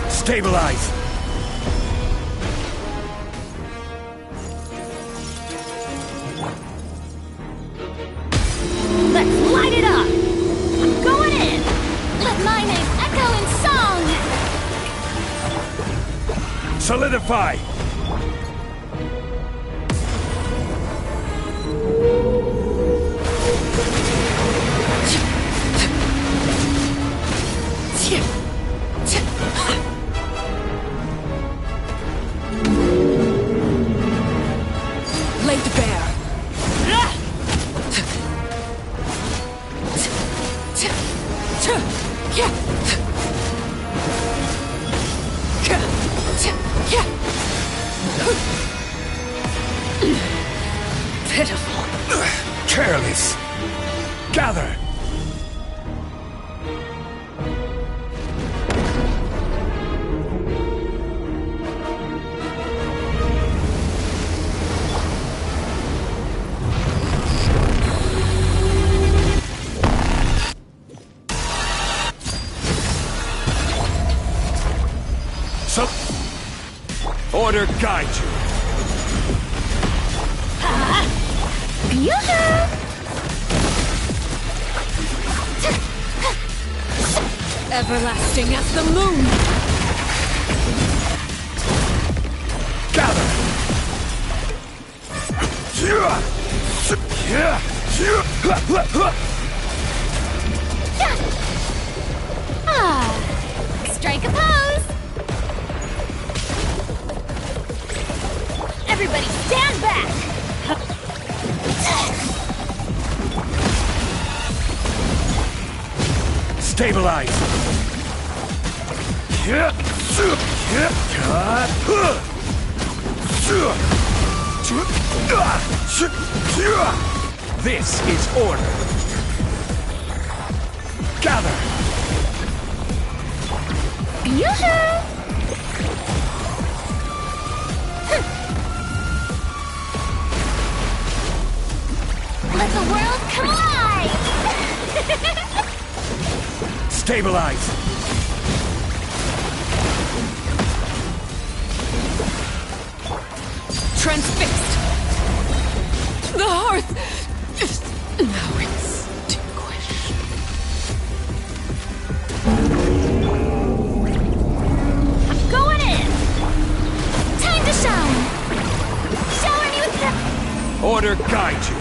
Stabilize! Let's light it up! I'm going in! Let my name echo in song! Solidify! Laid bare. Pitiful. Careless. Gather. Order guide you. Everlasting as the moon. Gather. Strike a pose. Everybody stand back! Stabilize! This is order. Gather! Yoo-hoo! Let the world come alive! Stabilize! Transfixed! The hearth! Now extinguished. I'm going in! Time to shower! Shower me with the... Order guide you.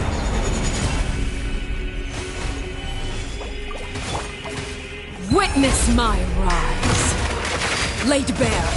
Witness my rise. Laid bare.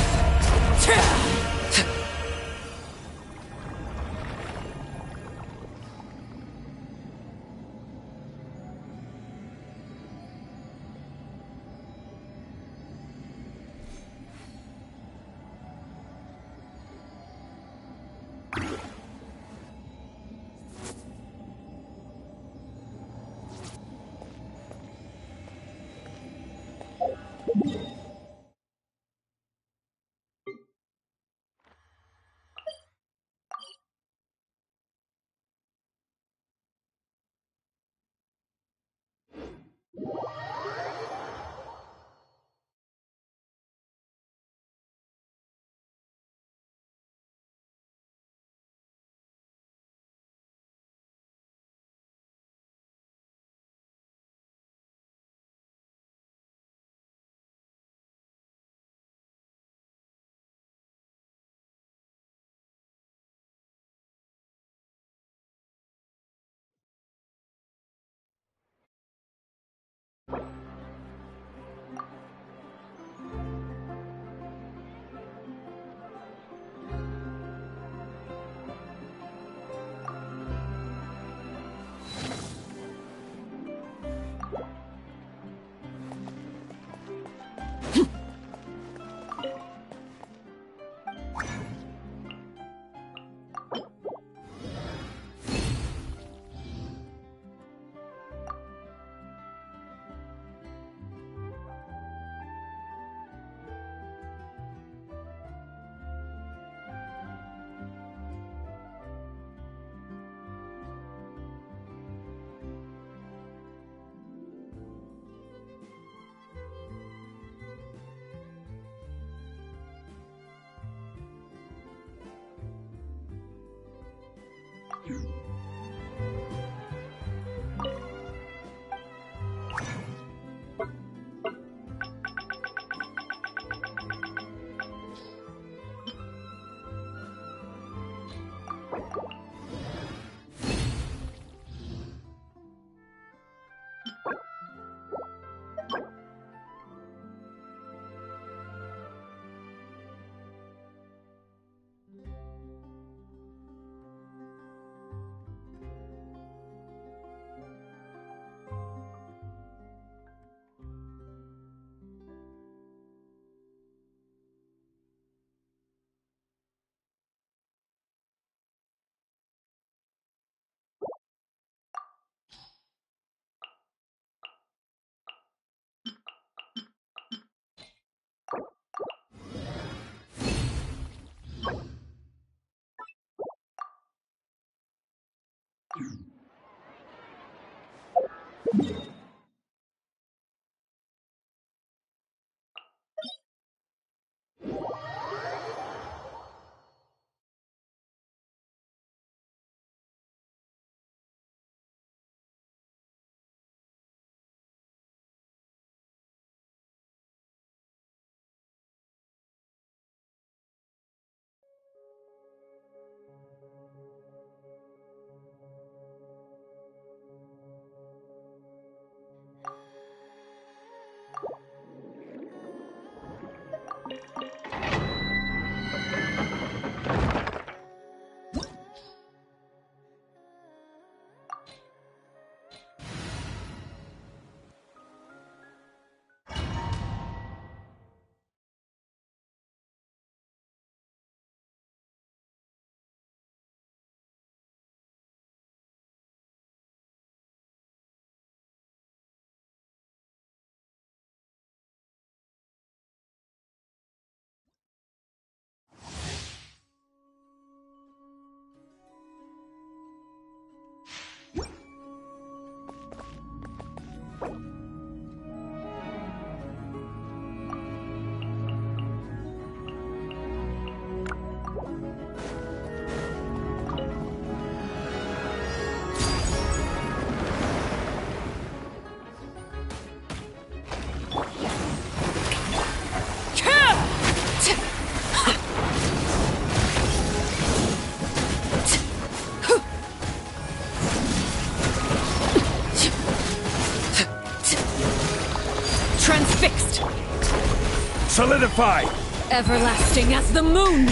Solidify! Everlasting as the moon!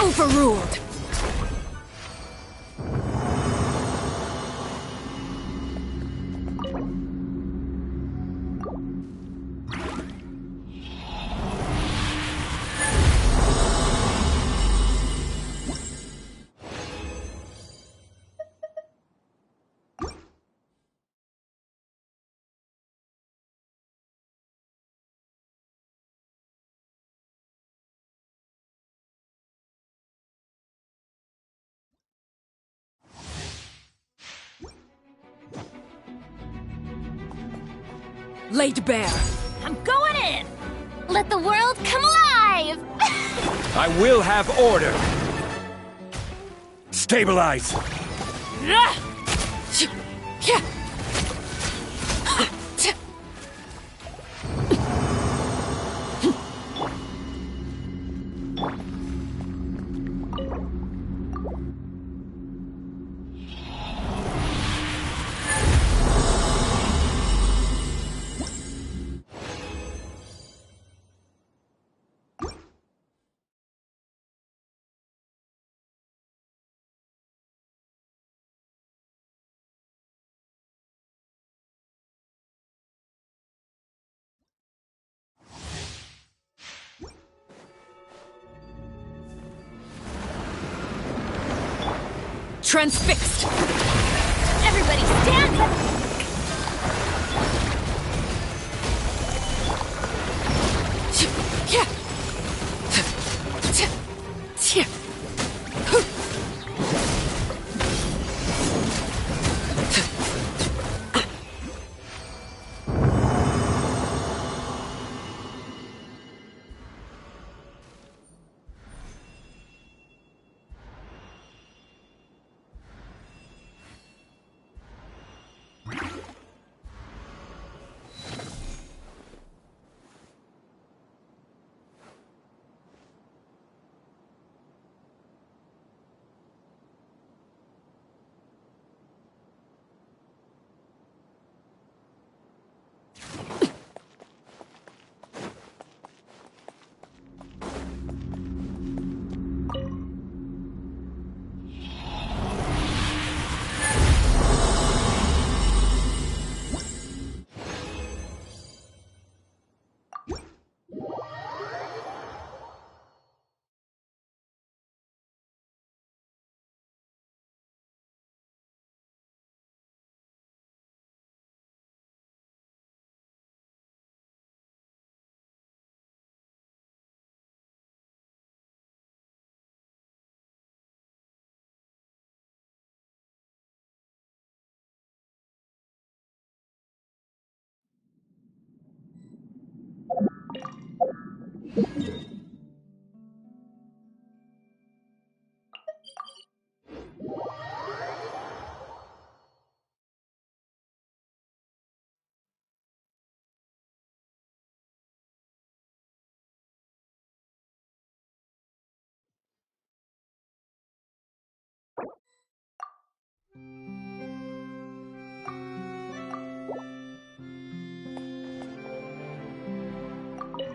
Overruled! Laid bare. I'm going in! Let the world come alive! I will have order! Stabilize! Transfixed! Everybody stand up!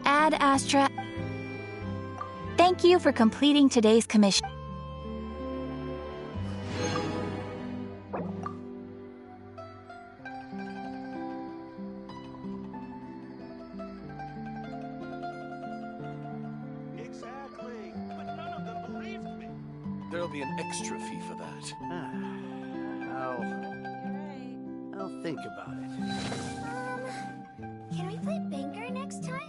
Ad Astra. Thank you for completing today's commission. Exactly, but none of them believed me. There'll be an extra fee for that. I'll think about it. Can we play Banker next time?